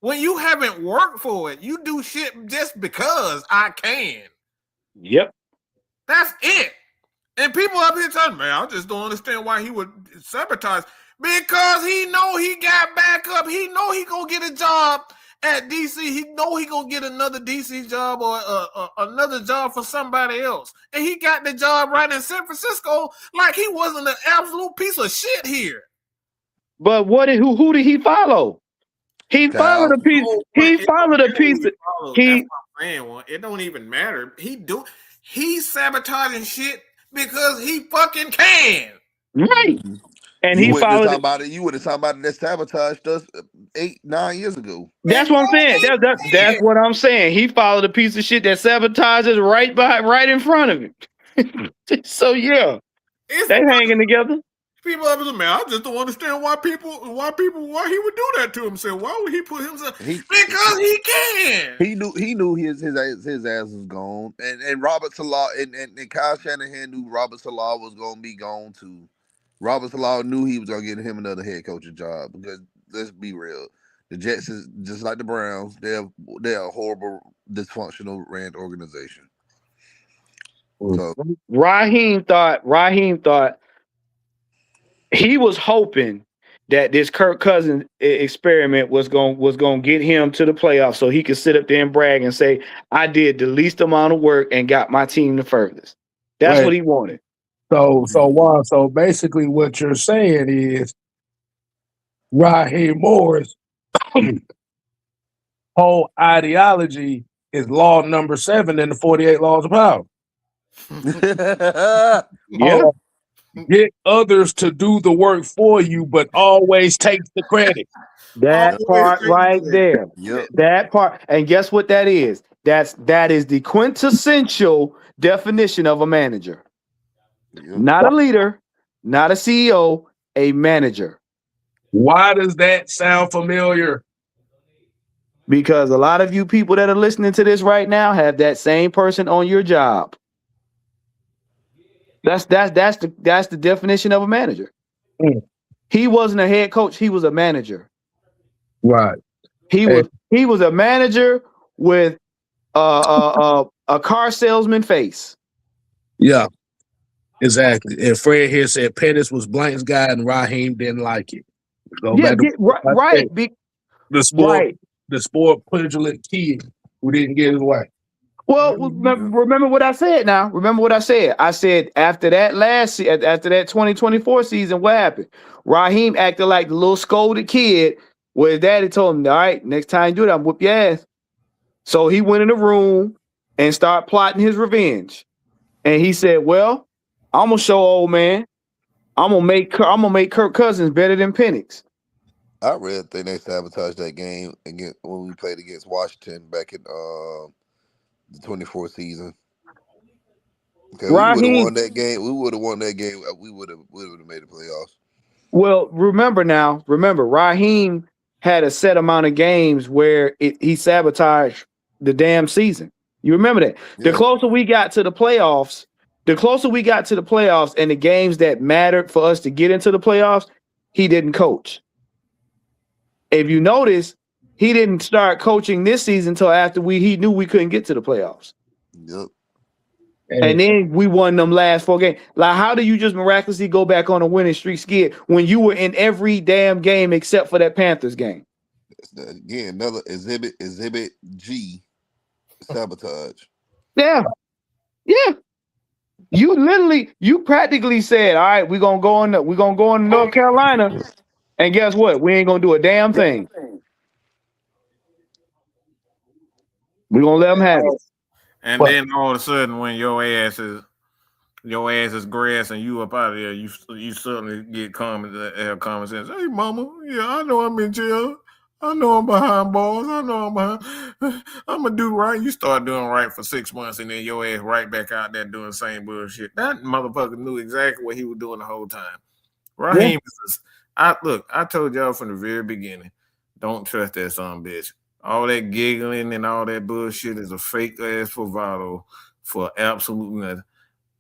Speaker 2: When you haven't worked for it, you do shit just because I can.
Speaker 4: Yep.
Speaker 2: That's it. And people up here telling me, man, I just don't understand why he would sabotage. Because he know he got backup. He know he gonna get a job at DC. He know he gonna get another DC job or another job for somebody else. And he got the job right in San Francisco like he wasn't an absolute piece of shit here.
Speaker 4: But who did he follow? He followed a piece. He followed a piece.
Speaker 2: That's what I'm saying. It don't even matter. He's sabotaging shit because he fucking can.
Speaker 4: Right. And he followed
Speaker 3: it. You would have talked about it that sabotaged us 8-9 years ago.
Speaker 4: That's what I'm saying. That's what I'm saying. He followed a piece of shit that sabotages right in front of him. So yeah, they hanging together.
Speaker 2: People up in the man, I just don't understand why he would do that to himself. Why would he put himself? Because he can.
Speaker 3: He knew his ass was gone, and Robert Salah and Kyle Shanahan knew Robert Salah was gonna be gone too. Robert Salah knew he was gonna get him another head coaching job because let's be real, the Jets is just like the Browns. They're a horrible, dysfunctional ran organization. So
Speaker 4: Raheem thought he was hoping that this Kirk Cousins experiment was going to get him to the playoffs so he could sit up there and brag and say, I did the least amount of work and got my team the furthest. That's what he wanted.
Speaker 1: So basically what you're saying is Raheem Moore's whole ideology is law number 7 in the 48 laws of power.
Speaker 4: Yeah.
Speaker 1: Get others to do the work for you, but always take the credit.
Speaker 4: That part right there.
Speaker 3: Yep.
Speaker 4: That part. And guess what that is? That is the quintessential definition of a manager.
Speaker 3: Yep.
Speaker 4: Not a leader, not a CEO, a manager.
Speaker 1: Why does that sound familiar?
Speaker 4: Because a lot of you people that are listening to this right now have that same person on your job. That's the definition of a manager.
Speaker 1: Mm.
Speaker 4: He wasn't a head coach, he was a manager.
Speaker 1: Right.
Speaker 4: He was a manager with a car salesman face.
Speaker 1: Yeah. Exactly. And Fred here said Penix was Blank's guy and Raheem didn't like it.
Speaker 4: Right.
Speaker 1: The sport pugilant kid who didn't get his way.
Speaker 4: Well, remember what I said now. Remember what I said. I said after that 2024 season, what happened? Raheem acted like the little scolded kid where his daddy told him, all right, next time you do that, I'm whoop your ass. So he went in the room and started plotting his revenge. And he said, well, I'm going to show old man. I'm gonna make Kirk Cousins better than Penix.
Speaker 3: I really think they sabotaged that game when we played against Washington back in the 24 season. Okay, we would have won that game. We would have won that game. We would have made the playoffs.
Speaker 4: Well, remember, Raheem had a set amount of games where he sabotaged the damn season. You remember that? Yeah. The closer we got to the playoffs, and the games that mattered for us to get into the playoffs, he didn't coach. If you notice, he didn't start coaching this season until after he knew we couldn't get to the playoffs.
Speaker 3: Yep.
Speaker 4: And then we won them last 4 games. Like, how do you just miraculously go back on a winning streak skid when you were in every damn game except for that Panthers game?
Speaker 3: Again, another exhibit G, sabotage.
Speaker 4: Yeah. You practically said, all right, we're gonna go in North Carolina, and guess what? We ain't gonna do a damn thing. We're gonna let them have it.
Speaker 2: And then all of a sudden, when your ass is grass and you up out of there, you certainly get common sense. Hey, mama, yeah, I know I'm in jail. I know I'm behind bars. I know I'm behind. I'm gonna do right. You start doing right for 6 months, and then your ass right back out there doing the same bullshit. That motherfucker knew exactly what he was doing the whole time. Raheem is. I told y'all from the very beginning, don't trust that son bitch. All that giggling and all that bullshit is a fake ass bravado for absolute nothing.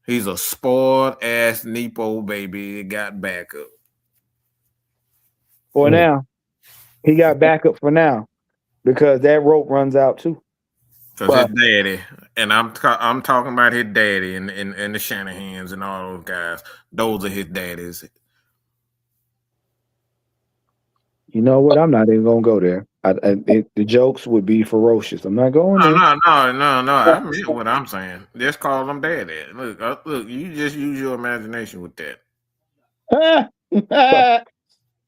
Speaker 2: He's a spoiled ass Nepo baby that got backup.
Speaker 4: For now. He got backup for now because that rope runs out too.
Speaker 2: Because his daddy, and I'm talking about his daddy and the Shanahans and all those guys. Those are his daddies.
Speaker 4: You know what? I'm not even gonna go there. The jokes would be ferocious. I'm not going there.
Speaker 2: No. I mean what I'm saying. Just call them daddy. Look. You just use your imagination with that.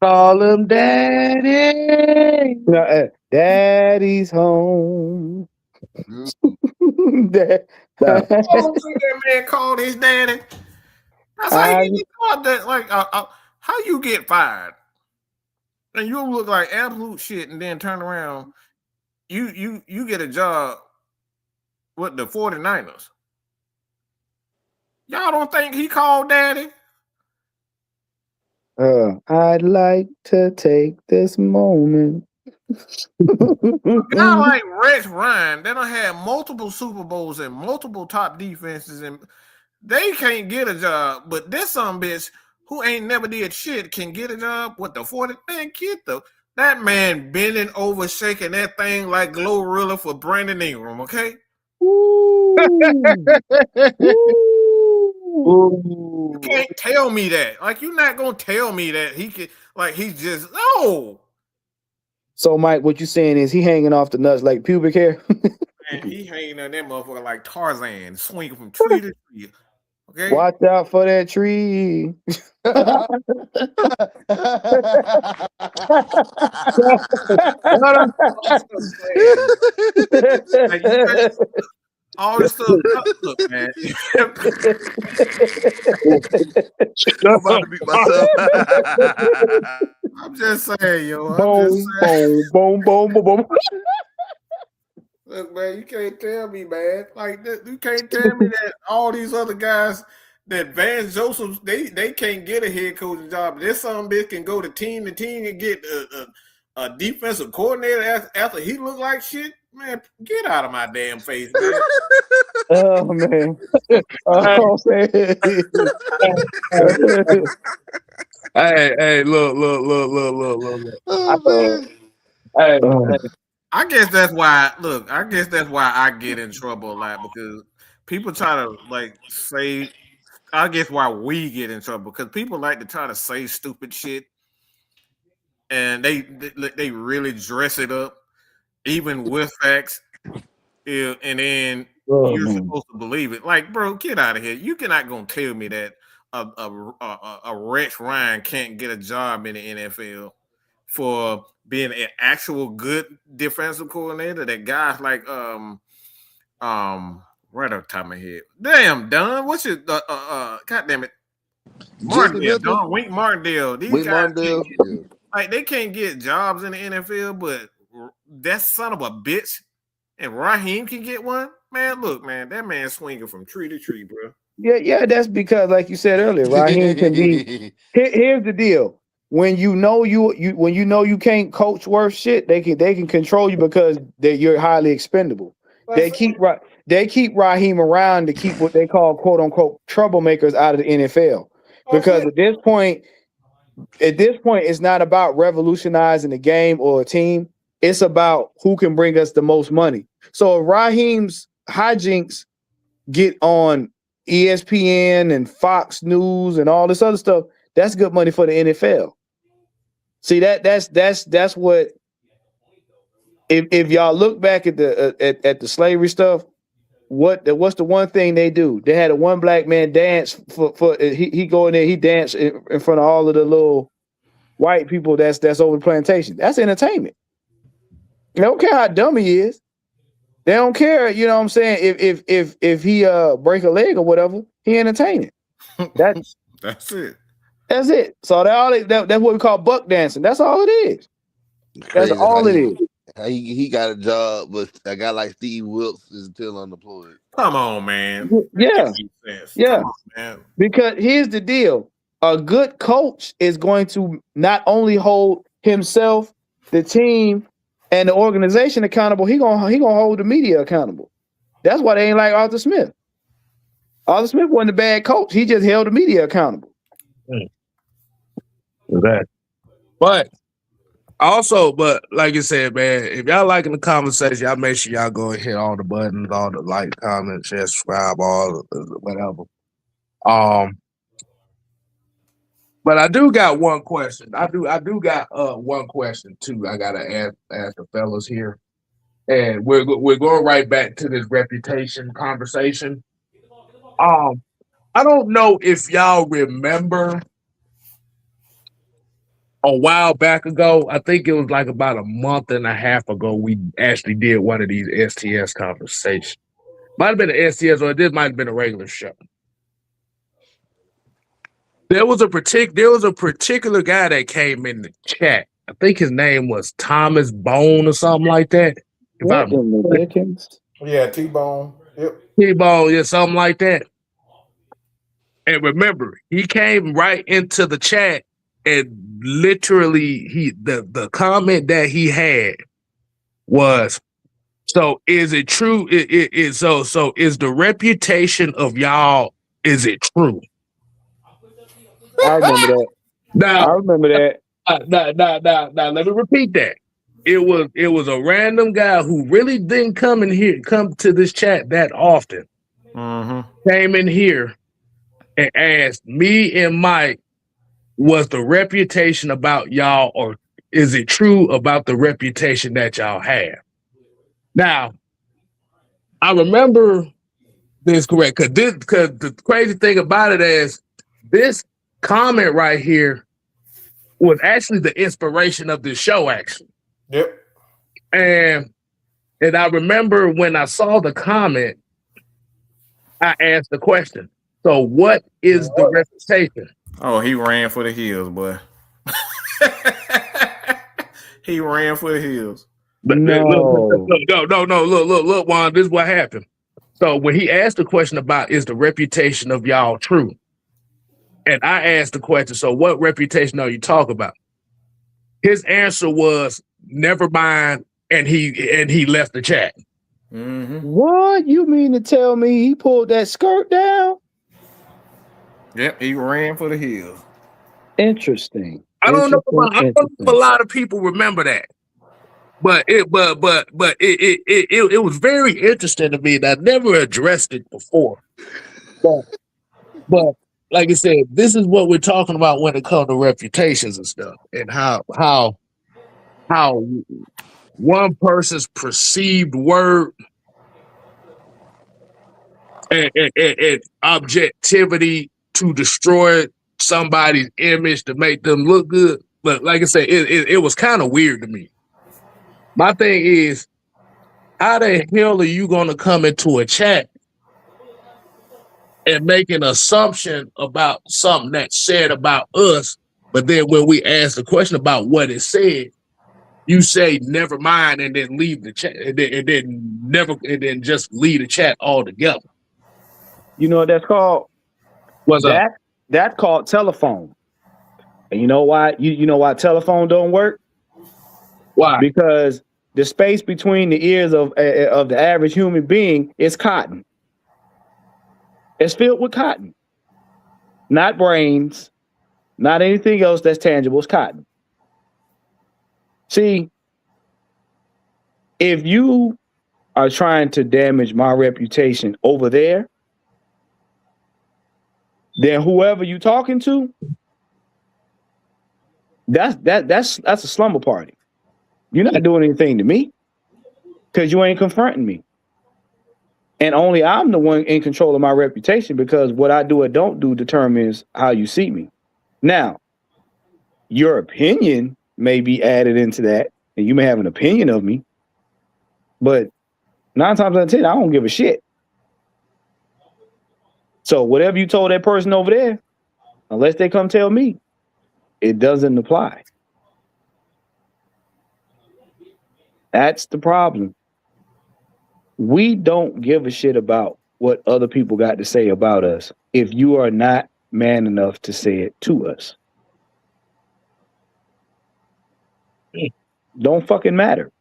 Speaker 1: Call him daddy.
Speaker 4: Daddy's home.
Speaker 2: That man called his daddy. That's how you called that. Like, how you get fired? And you look like absolute shit, and then turn around, you get a job with the 49ers. Y'all don't think he called daddy?
Speaker 4: I'd like to take this moment.
Speaker 2: A guy like Rex Ryan, they don't have multiple Super Bowls and multiple top defenses, and they can't get a job. But this some bitch who ain't never did shit can get a job with the 40. Man, that man bending over, shaking that thing like Glorilla for Brandon Ingram, okay? You can't tell me that. Like, you're not gonna tell me that he could, like, he's just no.
Speaker 4: So, Mike, what you saying is he hanging off the nuts like pubic hair?
Speaker 2: Man, he hanging on that motherfucker like Tarzan, swinging from tree to tree. Okay.
Speaker 4: Watch out for that tree.
Speaker 2: All this stuff. Look, man.
Speaker 3: I'm about to beat myself.
Speaker 2: I'm just saying, yo.
Speaker 4: Boom.
Speaker 2: Look, man, you can't tell me, man. Like, you can't tell me that all these other guys, that Vance Joseph, they can't get a head coaching job. This some bitch can go to team and get a defensive coordinator after he look like shit. Man, get out of my damn face, man.
Speaker 4: Oh, man. Oh, man.
Speaker 1: Hey, look.
Speaker 3: Oh,
Speaker 1: Hey,
Speaker 2: I guess that's why. Look, I guess that's why I get in trouble a lot, because people try to like say. I guess why we get in trouble, because people like to try to say stupid shit, and they really dress it up, even with facts, and then you're supposed to believe it. Like, bro, get out of here! You cannot gonna tell me that a Rex Ryan can't get a job in the NFL for being an actual good defensive coordinator. That guys like right off the top of my head. Damn, Don, what's your god damn it? Martindale, Don Wink Martindale. These guys like they can't get jobs in the NFL, but that son of a bitch and Raheem can get one. Man, look, man, that man swinging from tree to tree, bro.
Speaker 4: Yeah, that's because, like you said earlier, Raheem can be. Here's the deal: when you know you can't coach worth shit, they can control you because you're highly expendable. They keep Raheem around to keep what they call quote unquote troublemakers out of the NFL. Because at this point, it's not about revolutionizing the game or a team. It's about who can bring us the most money. So if Raheem's hijinks get on ESPN and Fox News and all this other stuff, that's good money for the NFL. See, that's what. If y'all look back at the slavery stuff, what's the one thing they do? They had a one black man dance for he go in there, he dance in front of all of the little white people that's over the plantation. That's entertainment. They don't care how dumb he is. They don't care, you know what I'm saying? If he break a leg or whatever, he entertaining. That's
Speaker 2: it.
Speaker 4: That's it. So that's what we call buck dancing. That's all it is. That's all it is.
Speaker 3: He got a job, but a guy like Steve Wilkes is still unemployed.
Speaker 2: Come on, man.
Speaker 4: Yeah.
Speaker 2: Come on, man.
Speaker 4: Because here's the deal. A good coach is going to not only hold himself, the team, and the organization accountable, he gonna hold the media accountable. That's why they ain't like Arthur Smith. Arthur Smith wasn't a bad coach. He just held the media accountable.
Speaker 1: Exactly. But also, like you said, man, if y'all liking the conversation, y'all make sure y'all go and hit all the buttons, all the like, comment, share, subscribe, all whatever. But I do got one question. I do got one question too. I gotta ask the fellas here, and we're going right back to this reputation conversation. I don't know if y'all remember a while back ago. I think it was like about a month and a half ago. We actually did one of these STS conversations. Might have been an STS, or this might have been a regular show. There was a particular guy that came in the chat. I think his name was Thomas Bone or something like that.
Speaker 2: Yeah, T-Bone. Yep.
Speaker 1: T-Bone, yeah, something like that. And remember, he came right into the chat, and literally the comment that he had was, so is it true? So is the reputation of y'all, is it true?
Speaker 4: I remember that.
Speaker 1: Now, let me repeat that. It was a random guy who really didn't come to this chat that often.
Speaker 2: Mm-hmm.
Speaker 1: Came in here and asked me and Mike, was the reputation about y'all, or is it true about the reputation that y'all have? Now, I remember this correct, because the crazy thing about it is this comment right here was actually the inspiration of this show, actually.
Speaker 2: Yep.
Speaker 1: And I remember when I saw the comment, I asked the question, so what is the reputation?
Speaker 2: Oh, he ran for the hills, boy. He ran for the hills.
Speaker 1: No, look, Juan, this is what happened. So when he asked the question about, is the reputation of y'all true? And I asked the question, so what reputation are you talking about? His answer was, never mind, and he left the chat.
Speaker 2: Mm-hmm.
Speaker 4: What? You mean to tell me he pulled that skirt down?
Speaker 2: Yep, he ran for the hills.
Speaker 4: Interesting.
Speaker 1: I don't know if a lot of people remember that. But it was very interesting to me, and I never addressed it before. But like I said, this is what we're talking about when it comes to reputations and stuff, and how one person's perceived word and objectivity to destroy somebody's image to make them look good. But like I said, it was kind of weird to me. My thing is, how the hell are you going to come into a chat and make an assumption about something that's said about us, but then when we ask the question about what it said, you say never mind and then leave the chat, and then just leave the chat altogether.
Speaker 4: You know what that's called?
Speaker 1: What's up?
Speaker 4: That's called telephone. And you know why? You know why telephone don't work?
Speaker 1: Why?
Speaker 4: Because the space between the ears of the average human being is cotton. It's filled with cotton, not brains, not anything else that's tangible. It's cotton. See, if you are trying to damage my reputation over there, then whoever you talking to, that's a slumber party. You're not doing anything to me because you ain't confronting me. And only I'm the one in control of my reputation because what I do or don't do determines how you see me. Now, your opinion may be added into that, and you may have an opinion of me, but 9 times out of 10, I don't give a shit. So whatever you told that person over there, unless they come tell me, it doesn't apply. That's the problem. We don't give a shit about what other people got to say about us if you are not man enough to say it to us. Don't fucking matter.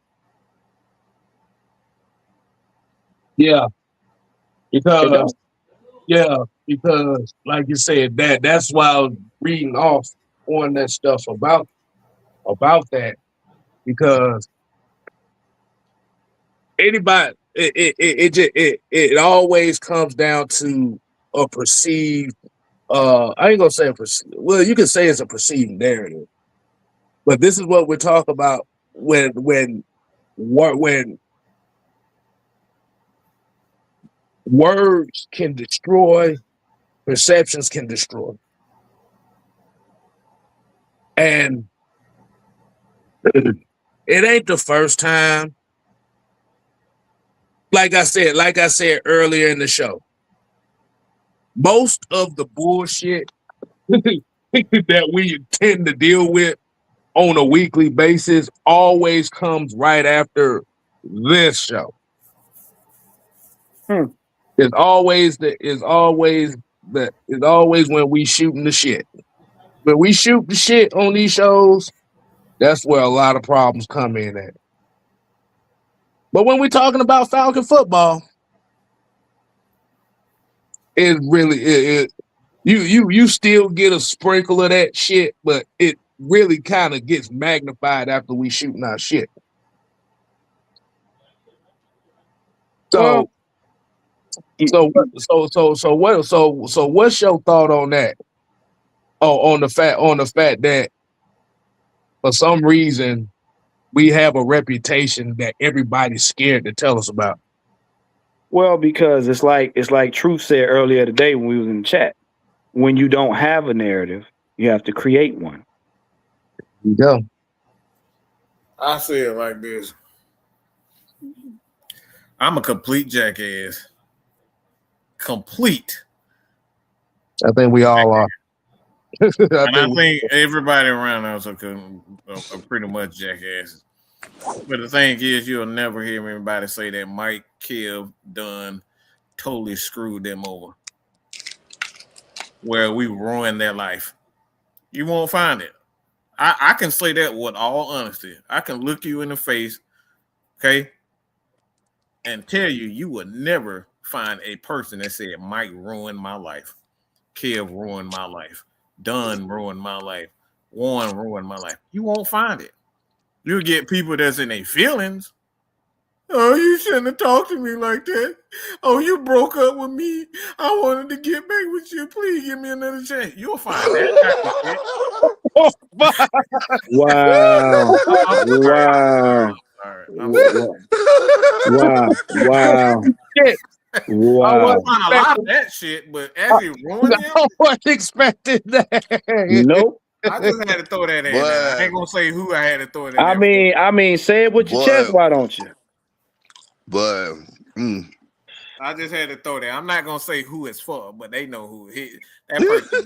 Speaker 1: Yeah. Because like you said, that's why I was reading off on that stuff about that, because anybody, it always comes down to a perceived. I ain't gonna say well, you can say it's a perceived narrative, but this is what we're talking about when words can destroy, perceptions can destroy, and it ain't the first time. Like I said earlier in the show, most of the bullshit that we tend to deal with on a weekly basis always comes right after this show. It's always when we shooting the shit. When we shoot the shit on these shows, that's where a lot of problems come in at. But when we're talking about Falcon football, it really you still get a sprinkle of that shit, but it really kind of gets magnified after we shooting our shit. So what's your thought on that? Oh, on the fact that for some reason we have a reputation that everybody's scared to tell us about.
Speaker 4: Well, because it's like Truth said earlier today when we was in the chat. When you don't have a narrative, you have to create one.
Speaker 1: Yeah.
Speaker 2: I say it like this. I'm a complete jackass. Complete.
Speaker 1: I think we all are.
Speaker 2: I think everybody around us are pretty much jackasses. But the thing is, you'll never hear anybody say that Mike, Kev, Dunn totally screwed them over, where we ruined their life. You won't find it. I can say that with all honesty. I can look you in the face, okay, and tell you will never find a person that said Mike ruined my life, Kev ruined my life, Dunn ruined my life, Warren ruined my life. You won't find it. You'll get people that's in their feelings. Oh, you shouldn't have talked to me like that. Oh, you broke up with me. I wanted to get back with you. Please give me another chance. You'll find that type of shit.
Speaker 4: Wow. Wow. Wow.
Speaker 1: Wow.
Speaker 2: I wasn't a lot of that shit, but actually ruined him.
Speaker 1: I wasn't expecting that.
Speaker 4: Nope.
Speaker 2: I just had to throw that in there. I ain't gonna say who I had to throw it in.
Speaker 4: I mean, say it with your chest, why don't you?
Speaker 3: But
Speaker 2: I just had to throw that. I'm not gonna say who it's for, but they know who that person.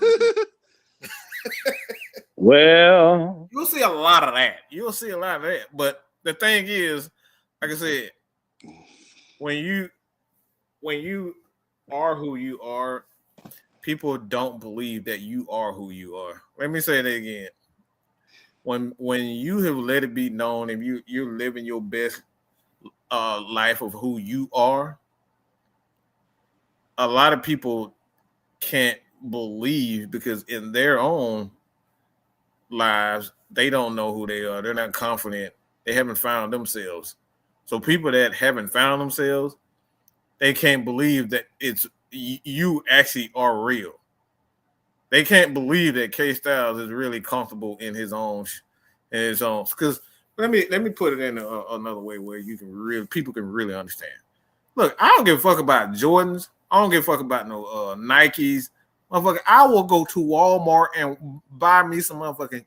Speaker 4: Well,
Speaker 2: you'll see a lot of that. But the thing is, like I said, when you are who you are, people don't believe that you are who you are. Let me say that again. When you have let it be known and you're living your best life of who you are, a lot of people can't believe because in their own lives they don't know who they are. They're not confident. They haven't found themselves. So people that haven't found themselves, they can't believe that it's you actually are real. They can't believe that K Styles is really comfortable in his own. Because let me put it in another way where people can really understand. Look, I don't give a fuck about Jordans. I don't give a fuck about no Nikes. Motherfucker, I will go to Walmart and buy me some motherfucking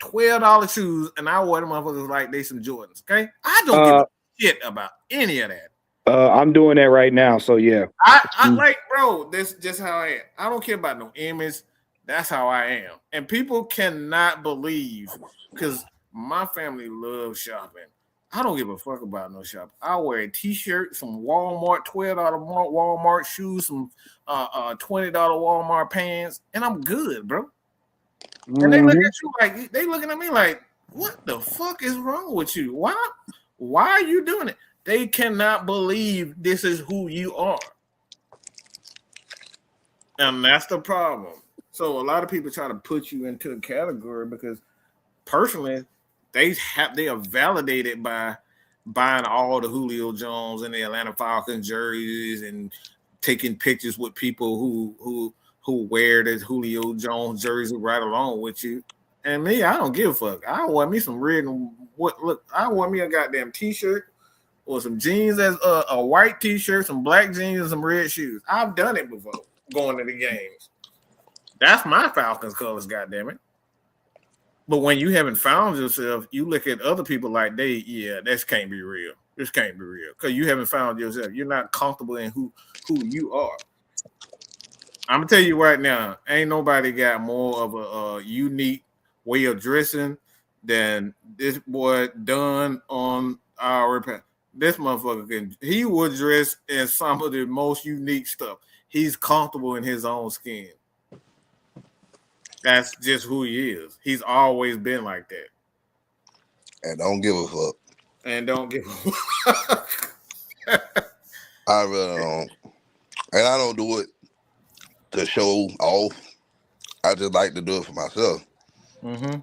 Speaker 2: $12 shoes, and I wear them motherfuckers like they some Jordans. Okay, I don't give a shit about any of that.
Speaker 4: I'm doing that right now, so yeah.
Speaker 2: I like, bro, this just how I am. I don't care about no image. That's how I am. And people cannot believe because my family loves shopping. I don't give a fuck about no shopping. I wear a t-shirt, some Walmart, $12 Walmart shoes, some $20 Walmart pants, and I'm good, bro. And they look at you like they looking at me like, what the fuck is wrong with you? Why are you doing it? They cannot believe this is who you are. And that's the problem. So a lot of people try to put you into a category because personally, they are validated by buying all the Julio Jones and the Atlanta Falcons jerseys and taking pictures with people who wear the Julio Jones jersey right along with you. And me, I don't give a fuck. I want me some red and I want me a goddamn t-shirt or some jeans as a white t-shirt, some black jeans, and some red shoes. I've done it before going to the games. That's my Falcons colors, goddammit. But when you haven't found yourself, you look at other people like this can't be real. This can't be real. Because you haven't found yourself. You're not comfortable in who you are. I'm gonna tell you right now, ain't nobody got more of a unique way of dressing than this boy done on our repent. This motherfucker he would dress in some of the most unique stuff. He's comfortable in his own skin. That's just who he is. He's always been like that.
Speaker 3: And don't give a fuck. I really don't. And I don't do it to show off. I just like to do it for myself.
Speaker 2: Mm-hmm.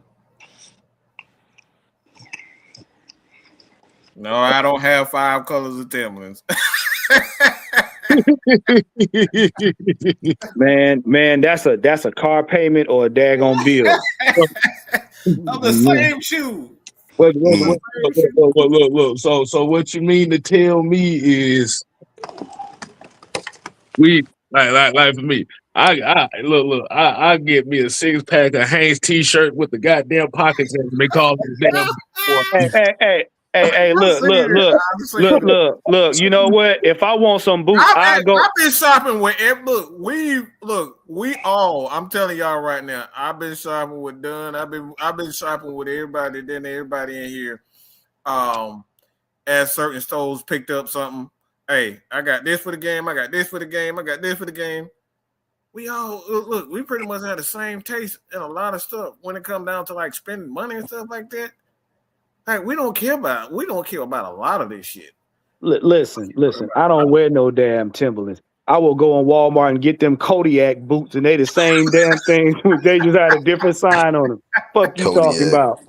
Speaker 2: No, I don't have 5 colors of Timberlands.
Speaker 4: man, that's a car payment or a daggone bill.
Speaker 2: Of the same shoe.
Speaker 1: Look. So what you mean to tell me is we like for me. I get me a 6-pack of Hanes t-shirt with the goddamn pockets in them. They call it damn.
Speaker 4: Hey, look. You know what? If I want some boots, I've
Speaker 2: been shopping with we all. I'm telling y'all right now. I've been shopping with Dunn. I've been shopping with everybody. Then everybody in here, at certain stores picked up something. Hey, I got this for the game. I got this for the game. I got this for the game. We all look. We pretty much have the same taste in a lot of stuff when it comes down to like spending money and stuff like that. Like we don't care about a lot of this shit.
Speaker 4: Listen. I don't wear no damn Timberlands. I will go on Walmart and get them Kodiak boots, and they the same damn thing. They just had a different sign on them. Fuck you
Speaker 3: Kodiak.
Speaker 4: Talking about?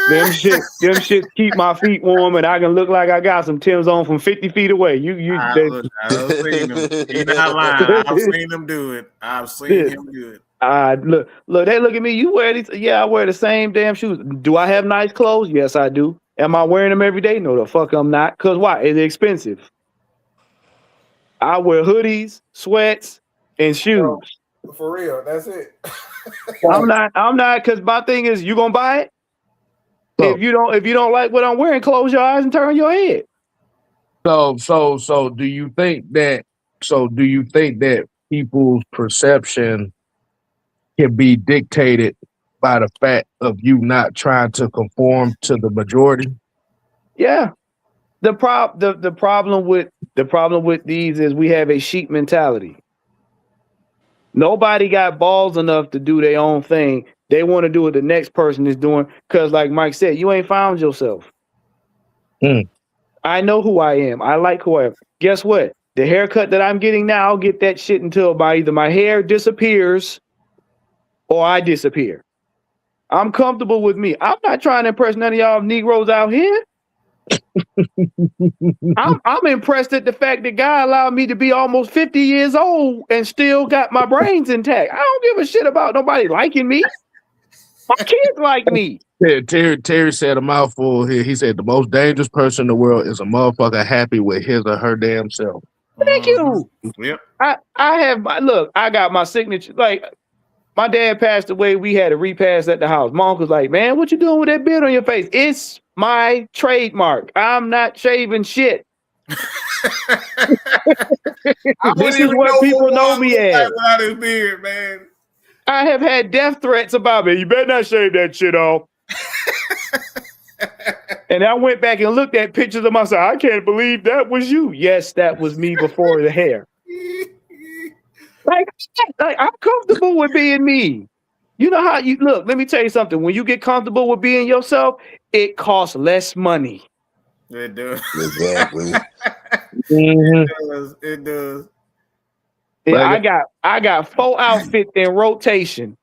Speaker 4: Them shit keep my feet warm, and I can look like I got some Timbs on from 50 feet away.
Speaker 2: I've seen them. You're not lying. I've seen them do it.
Speaker 4: Look, they look at me. You wear these? Yeah, I wear the same damn shoes. Do I have nice clothes? Yes, I do. Am I wearing them every day? No, the fuck I'm not. Cause why? It's expensive. I wear hoodies, sweats, and shoes.
Speaker 2: For real, that's it.
Speaker 4: I'm not. Cause my thing is, you gonna buy it? If you don't like what I'm wearing, close your eyes and turn your head.
Speaker 1: So do you think that people's perception can be dictated by the fact of you not trying to conform to the majority?
Speaker 4: Yeah. The problem with these is we have a sheep mentality. Nobody got balls enough to do their own thing. They want to do what the next person is doing. Because like Mike said, you ain't found yourself. I know who I am. I like who I am. Guess what? The haircut that I'm getting now, I'll get that shit until either my hair disappears or I disappear. I'm comfortable with me. I'm not trying to impress none of y'all Negroes out here. I'm impressed at the fact that God allowed me to be almost 50 years old and still got my brains intact. I don't give a shit about nobody liking me. My kids like me.
Speaker 1: Terry said a mouthful here. He said the most dangerous person in the world is a motherfucker happy with his or her damn self.
Speaker 4: Thank you.
Speaker 2: Yep.
Speaker 4: I have my look. I got my signature. Like my dad passed away. We had a repass at the house. My uncle's like, man, what you doing with that beard on your face? It's my trademark. I'm not shaving shit. This is what people know me as.
Speaker 2: Without his beard, man.
Speaker 4: I have had death threats about me. You better not shave that shit off. And I went back and looked at pictures of myself. I can't believe that was you. Yes, that was me before the hair. Like I'm comfortable with being me. You know how you look. Let me tell you something. When you get comfortable with being yourself, it costs less money.
Speaker 2: It does.
Speaker 3: Exactly.
Speaker 2: It does.
Speaker 4: Yeah, I got 4 outfits in rotation.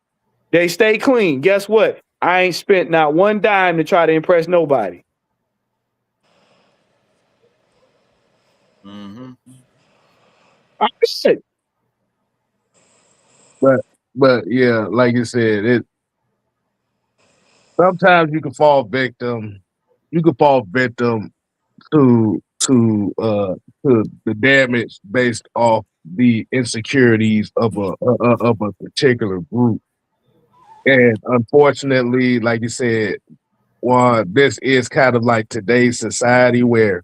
Speaker 4: They stay clean. Guess what? I ain't spent not one dime to try to impress nobody.
Speaker 2: Mm-hmm.
Speaker 4: I'm good.
Speaker 1: But yeah, like you said, sometimes you can fall victim. You can fall victim to the damage based off the insecurities of a particular group. And unfortunately, like you said, this is kind of like today's society where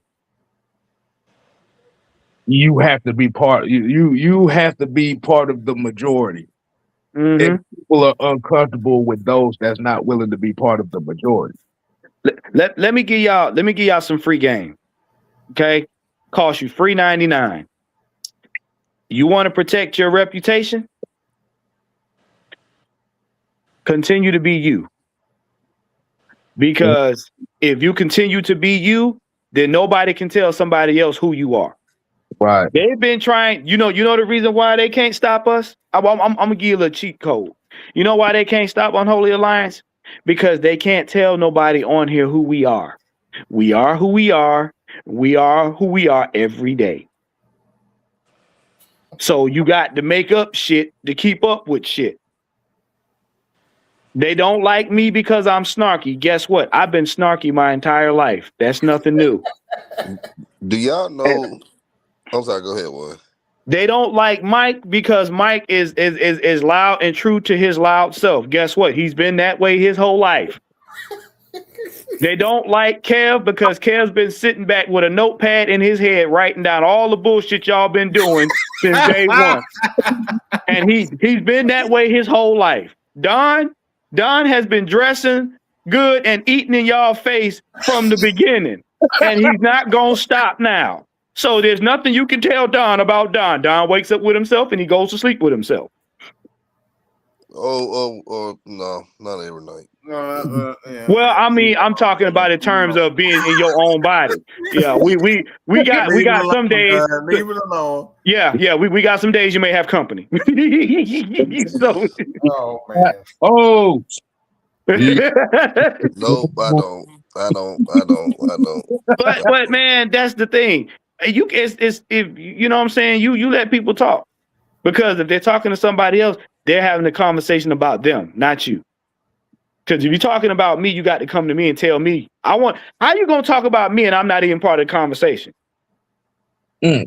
Speaker 1: you have to be you have to be part of the majority.
Speaker 4: Mm-hmm.
Speaker 1: And people are uncomfortable with those that's not willing to be part of the majority.
Speaker 4: Let me give y'all some free game. Okay? Cost you $3.99. You want to protect your reputation? Continue to be you. Because if you continue to be you, then nobody can tell somebody else who you are.
Speaker 1: Right.
Speaker 4: They've been trying, you know the reason why they can't stop us? I'm gonna give you a little cheat code. You know why they can't stop Unholy Alliance? Because they can't tell nobody on here who we are. We are who we are. We are who we are every day. So you got to make up shit to keep up with shit. They don't like me because I'm snarky. Guess what? I've been snarky my entire life. That's nothing new.
Speaker 3: Do y'all know? I'm sorry. Go ahead, one.
Speaker 4: They don't like Mike because Mike is loud and true to his loud self. Guess what? He's been that way his whole life. They don't like Kev because Kev's been sitting back with a notepad in his head writing down all the bullshit y'all been doing since day one. And he's been that way his whole life. Don has been dressing good and eating in y'all face from the beginning. And he's not gonna stop now. So there's nothing you can tell Don about Don. Don wakes up with himself and he goes to sleep with himself.
Speaker 3: Oh, no, not every night.
Speaker 2: Yeah.
Speaker 4: Well, I mean, I'm talking about in terms of being in your own body. Yeah, we got some days.
Speaker 2: Leave it alone.
Speaker 4: Yeah, we got some days you may have company. So,
Speaker 2: Oh man.
Speaker 1: Oh,
Speaker 3: Nope, I don't.
Speaker 4: but man, that's the thing. It's if you know what I'm saying, you let people talk. Because if they're talking to somebody else, they're having a conversation about them, not you. Because if you're talking about me, you got to come to me and tell me. How you gonna talk about me and I'm not even part of the conversation? Yeah.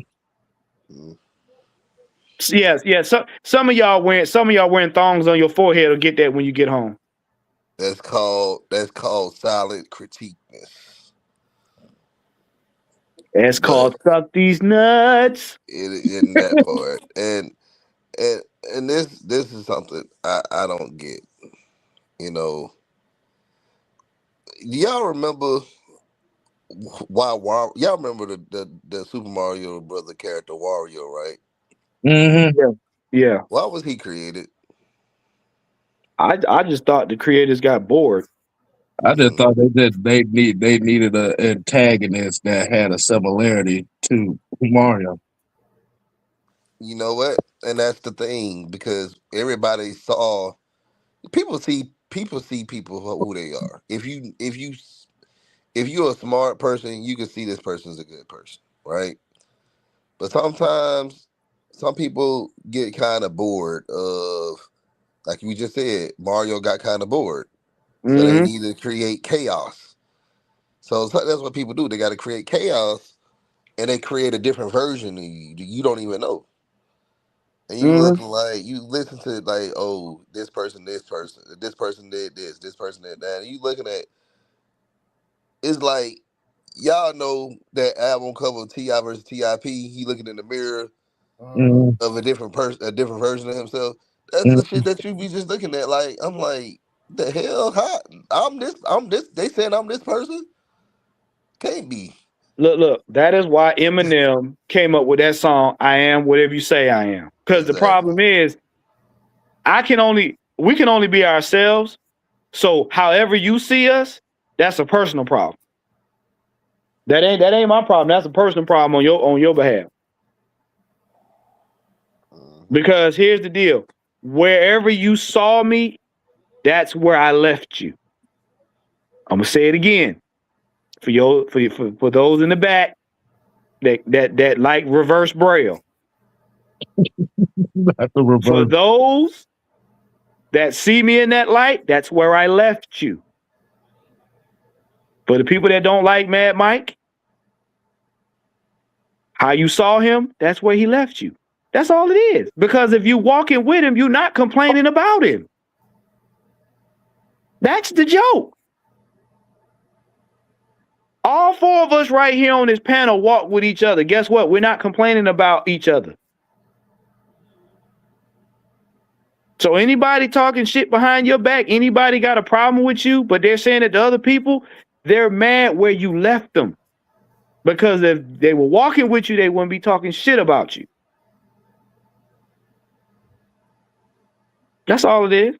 Speaker 4: Some of y'all wearing thongs on your forehead will get that when you get home.
Speaker 3: That's called silent critiqueness.
Speaker 4: That's called suck these nuts.
Speaker 3: In that part, and this is something I don't get. You know, do y'all remember y'all remember the Super Mario brother character Wario, right?
Speaker 1: Mm-hmm.
Speaker 4: Yeah.
Speaker 3: Why was he created?
Speaker 4: I just thought the creators got bored.
Speaker 1: I just thought they needed an antagonist that had a similarity to Mario.
Speaker 3: You know what? And that's the thing, because everybody saw people see people for who they are. If you're a smart person, you can see this person's a good person, right? But sometimes some people get kind of bored of, like we just said, Mario got kind of bored. So they
Speaker 4: Mm-hmm.
Speaker 3: need to create chaos. So that's what people do. They got to create chaos, and they create a different version of you that you don't even know. And you
Speaker 4: Mm-hmm.
Speaker 3: look like, you listen to like, oh, this person did this, this person did that. And you looking at, it's like, y'all know that album cover of T.I. versus T.I.P. He looking in the mirror
Speaker 1: Mm,
Speaker 3: of a different person, a different version of himself. That's the
Speaker 1: mm,
Speaker 3: shit that you be just looking at. Like, I'm like, the hell? How? I'm this. They saying I'm this person? Can't be.
Speaker 4: Look. That is why Eminem came up with that song, "I Am Whatever You Say I Am." Because the
Speaker 3: Exactly.
Speaker 4: problem is, we can only be ourselves. So however you see us, that's a personal problem. That ain't my problem. That's a personal problem on your behalf.
Speaker 3: Mhm.
Speaker 4: Because here's the deal: wherever you saw me, that's where I left you. I'm gonna say it again for those in the back that like reverse braille.
Speaker 1: that's the
Speaker 4: For
Speaker 1: reverse.
Speaker 4: those that see me in that light, that's where I left you. For the people that don't like Mad Mike, how you saw him, that's where he left you. That's all it is. Because if you walking with him, you're not complaining about him. That's the joke. All four of us right here on this panel walk with each other. Guess what? We're not complaining about each other. So anybody talking shit behind your back, anybody got a problem with you, but they're saying it to other people, they're mad where you left them. Because if they were walking with you, they wouldn't be talking shit about you. That's all it is.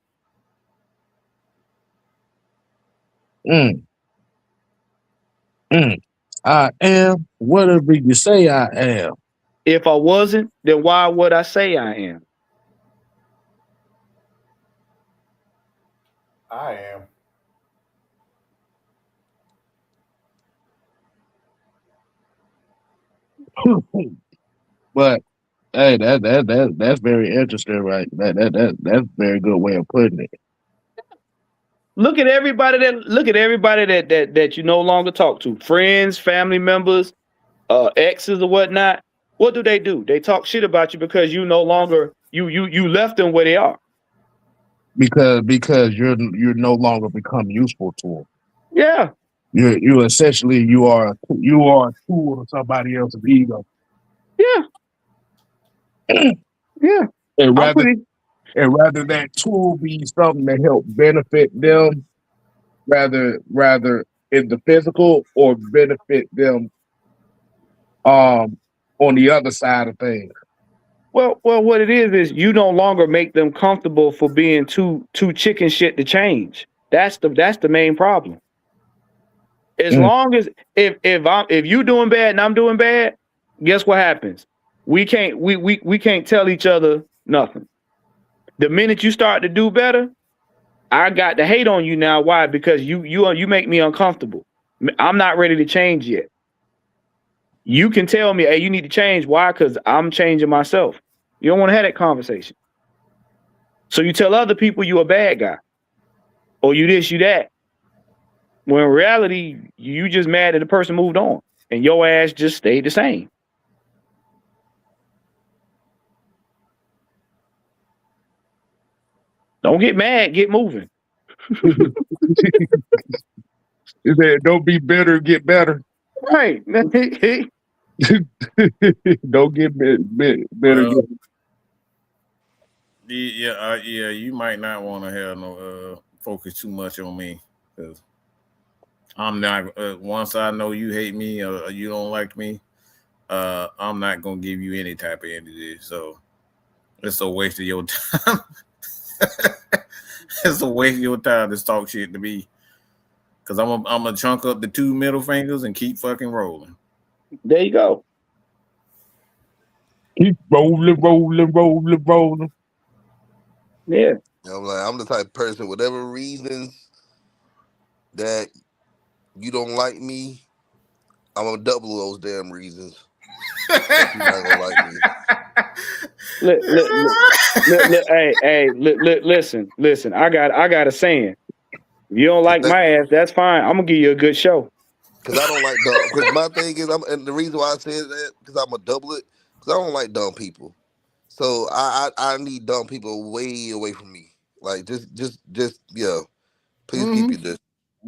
Speaker 1: Mm, mm. I am whatever you say I am.
Speaker 4: If I wasn't, then why would I say I am?
Speaker 2: I am.
Speaker 1: But hey, that's very interesting, right? That's a very good way of putting it.
Speaker 4: Look at everybody that you no longer talk to. Friends, family members, exes or whatnot. What do? They talk shit about you because you no longer you left them where they are.
Speaker 1: Because you're no longer become useful to them.
Speaker 4: Yeah.
Speaker 1: You essentially you are a tool of somebody else's ego.
Speaker 4: Yeah. Yeah.
Speaker 1: And
Speaker 4: I'm pretty
Speaker 1: rather that tool be something to help benefit them, rather in the physical or benefit them on the other side of things.
Speaker 4: well, what it is you no longer make them comfortable for being too chicken shit to change. That's the main problem. As
Speaker 1: Mm,
Speaker 4: long as if you doing bad and I'm doing bad, guess what happens? We can't tell each other nothing. The minute you start to do better, I got to hate on you now. Why? Because you make me uncomfortable. I'm not ready to change yet. You can tell me, hey, you need to change. Why? Because I'm changing myself. You don't want to have that conversation. So you tell other people you a bad guy, or you this, you that. When in reality, you just mad that the person moved on, and your ass just stayed the same. Don't get mad, get moving.
Speaker 1: don't be bitter, get better.
Speaker 4: Right.
Speaker 1: Don't get bitter.
Speaker 2: Well, yeah. You might not want to have no focus too much on me because I'm not. Once I know you hate me or you don't like me, I'm not gonna give you any type of energy. So It's a waste of your time. It's a waste of your time to talk shit to me. Cause I'm gonna chunk up the 2 middle fingers and keep fucking rolling.
Speaker 4: There you go.
Speaker 1: Keep rolling.
Speaker 4: Yeah.
Speaker 3: I'm the type of person, whatever reasons that you don't like me, I'm gonna double those damn reasons. That you're not gonna like me.
Speaker 4: Listen. I got a saying. If you don't like my ass, that's fine. I'm gonna give you a good show.
Speaker 3: Because I don't like dumb. Because my thing is, and the reason why I said that, because I'm gonna double it. Because I don't like dumb people. So I need dumb people way away from me. Like just yeah. Please keep your distance.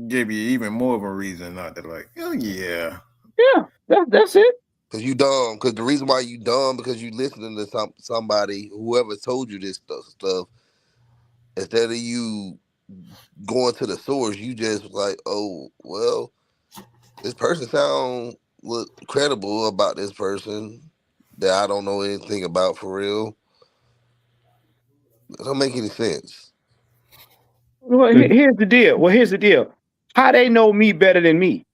Speaker 2: Give you even more of a reason not to like. Oh yeah.
Speaker 4: Yeah, that's it.
Speaker 3: Because you dumb. Because the reason why you dumb, because you listening to somebody, whoever told you this stuff, instead of you going to the source, you just like, oh well, this person sound credible about this person that I don't know anything about for real. It don't make any sense.
Speaker 4: Well, here's the deal. How they know me better than me?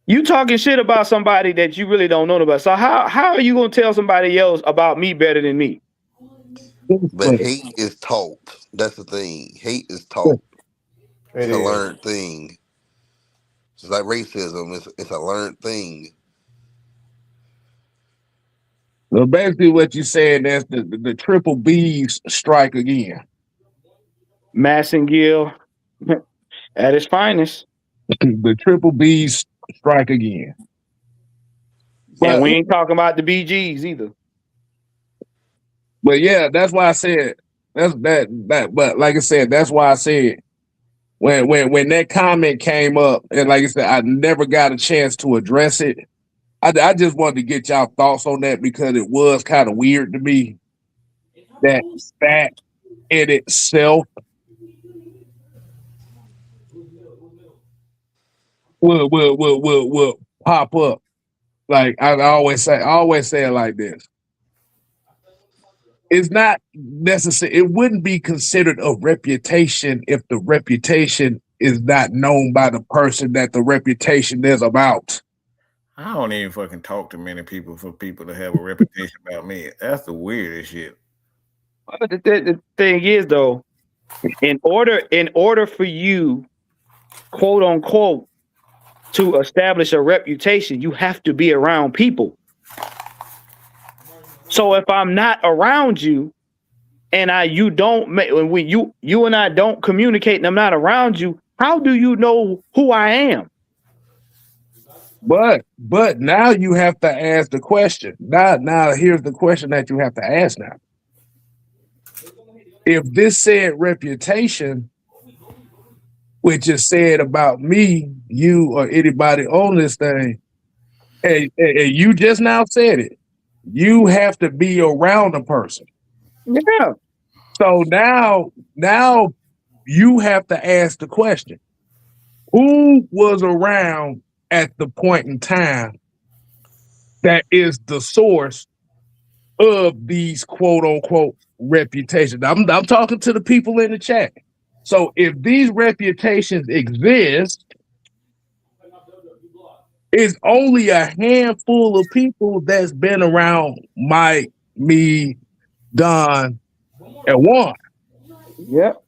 Speaker 4: You talking shit about somebody that you really don't know about. So how are you gonna tell somebody else about me better than me?
Speaker 3: But hate is taught. That's the thing. Hate is taught. It's a learned thing. It's like racism. It's a learned thing.
Speaker 1: Well, basically what you saying, that's the triple B's strike again.
Speaker 4: Massengill at its finest.
Speaker 1: The triple B's strike again.
Speaker 4: And we ain't talking about the BGs either.
Speaker 1: But yeah, that's why I said that. But like I said, that's why I said when that comment came up, and like I said, I never got a chance to address it. I just wanted to get y'all thoughts on that because it was kind of weird to me that in itself will pop up. Like I always say it like this. It's not necessary. It wouldn't be considered a reputation if the reputation is not known by the person that the reputation is about.
Speaker 2: I don't even fucking talk to many people for people to have a reputation about me. That's the weirdest shit.
Speaker 4: The thing is, though, in order for you, quote unquote, to establish a reputation, you have to be around people. So if I'm not around you, and you and I don't communicate, and I'm not around you, how do you know who I am?
Speaker 1: But now you have to ask the question. Now here's the question that you have to ask now. If this said reputation, which is said about me, you, or anybody on this thing, and you just now said it, you have to be around a person.
Speaker 4: Yeah.
Speaker 1: So now you have to ask the question: who was around at the point in time that is the source of these quote unquote reputations? I'm talking to the people in the chat. So if these reputations exist, it's only a handful of people that's been around Mike, me, Don, and Juan.
Speaker 4: Yep.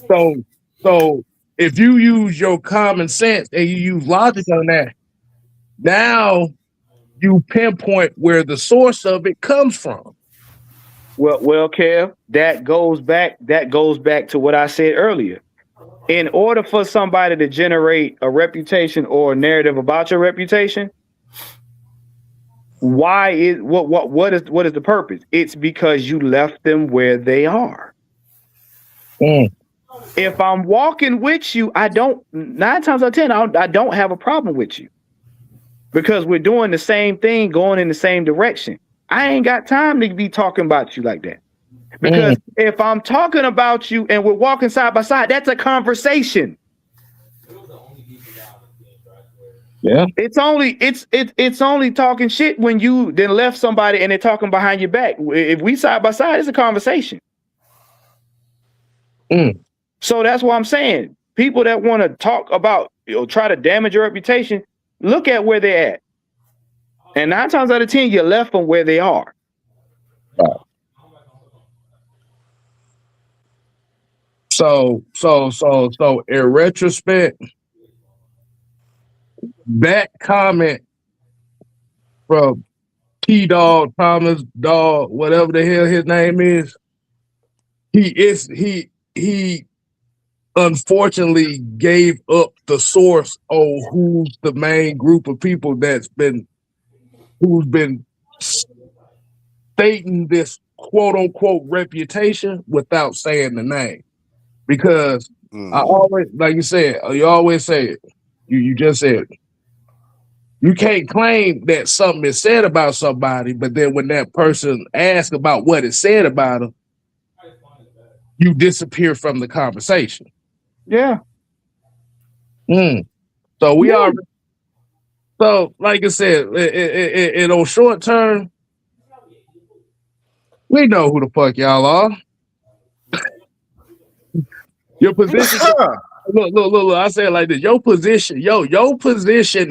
Speaker 1: So if you use your common sense and you use logic on that, now you pinpoint where the source of it comes from.
Speaker 4: Well, Kev, that goes back to what I said earlier. In order for somebody to generate a reputation or a narrative about your reputation, what is the purpose? It's because you left them where they are. If I'm walking with you, 9 times out of 10, I don't have a problem with you because we're doing the same thing, going in the same direction. I ain't got time to be talking about you like that. Because if I'm talking about you and we're walking side by side, that's a conversation.
Speaker 1: Yeah.
Speaker 4: It's only talking shit when you then left somebody and they're talking behind your back. If we side by side, it's a conversation. So that's what I'm saying. People that want to talk about, try to damage your reputation, look at where they're at. And 9 times out of 10, you left them where they are.
Speaker 1: Right. So in retrospect, that comment from T-Dog, Thomas Dog, whatever the hell his name is, he unfortunately gave up the source on who's the main group of people who's been stating this quote unquote reputation without saying the name. Because I always, like you said, you always say it. You just said it. You can't claim that something is said about somebody, but then when that person asks about what is said about them, you disappear from the conversation.
Speaker 4: Yeah.
Speaker 1: So we are. So, like I said, in on short term, we know who the fuck y'all are. Your position. Look. I say it like this. Your position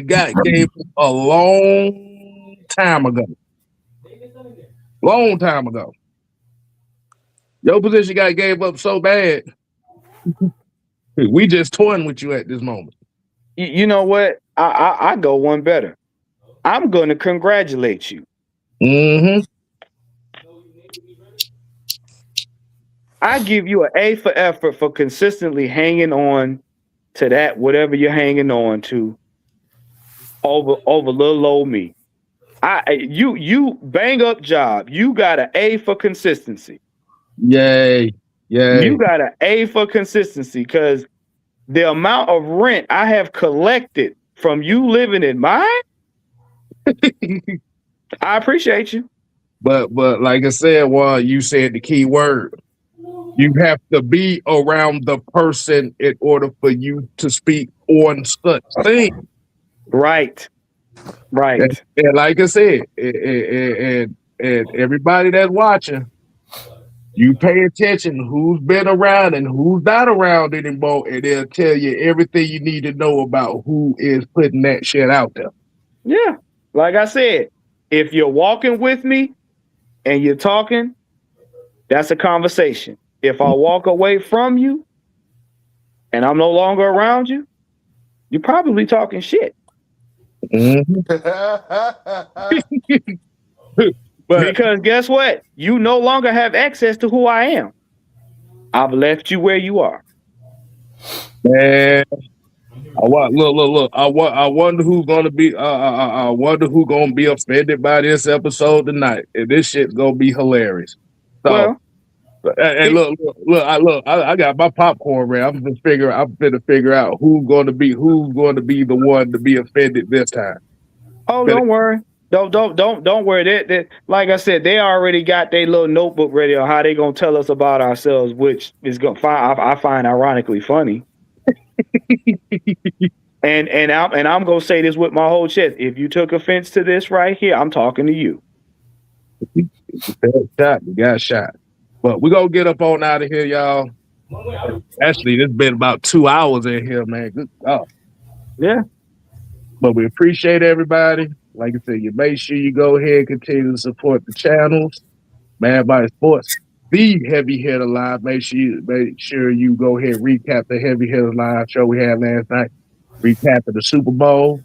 Speaker 1: got gave a long time ago. Long time ago. Your position got gave up so bad. We just toying with you at this moment.
Speaker 4: You know what? I go one better. I'm going to congratulate you. I give you an A for effort for consistently hanging on to that, whatever you're hanging on to, over little old me. You bang up job. You got an A for consistency.
Speaker 1: Yay.
Speaker 4: You got an A for consistency, because the amount of rent I have collected from you living in mine, I appreciate you.
Speaker 1: But like I said, you said the key word. You have to be around the person in order for you to speak on such things.
Speaker 4: Right.
Speaker 1: And like I said, and everybody that's watching, you pay attention who's been around and who's not around anymore, and they'll tell you everything you need to know about who is putting that shit out there.
Speaker 4: Yeah. Like I said, if you're walking with me and you're talking, that's a conversation. If I walk away from you and I'm no longer around you, you're probably talking shit. Because guess what? You no longer have access to who I am. I've left you where you are.
Speaker 1: Man, look. I wonder who's gonna be. I wonder who's gonna be offended by this episode tonight. And this shit's gonna be hilarious. So, and look. I got my popcorn ready. I'm gonna figure out who's going to be the one to be offended this time.
Speaker 4: Oh, don't worry. Don't worry. That like I said, they already got their little notebook ready on how they gonna tell us about ourselves, which is I find ironically funny. and I'm gonna say this with my whole chest. If you took offense to this right here, I'm talking to you.
Speaker 1: You got shot. But we're gonna get up on out of here, y'all. Actually, it's been about 2 hours in here, man. Good God.
Speaker 4: Yeah.
Speaker 1: But we appreciate everybody. Like I said, you make sure you go ahead and continue to support the channels. Man by Sports, the Heavy Hitter Live. Make sure you go ahead and recap the Heavy Hitter Live show we had last night. Recap of the Super Bowl,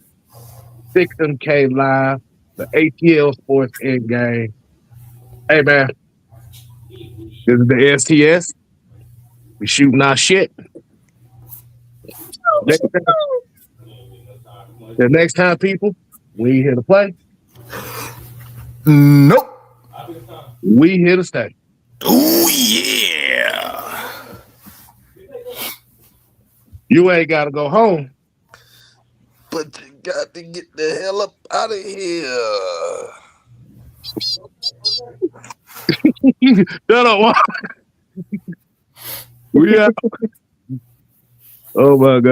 Speaker 1: 6MK Live, the ATL Sports End Game. Hey man, this is the STS. We shooting our shit. The next time, people, we ain't here to play.
Speaker 2: Nope.
Speaker 1: We here to stay.
Speaker 2: Oh yeah.
Speaker 1: You ain't got to go home,
Speaker 3: but you got to get the hell up out of here.
Speaker 1: No. We are. Oh my God.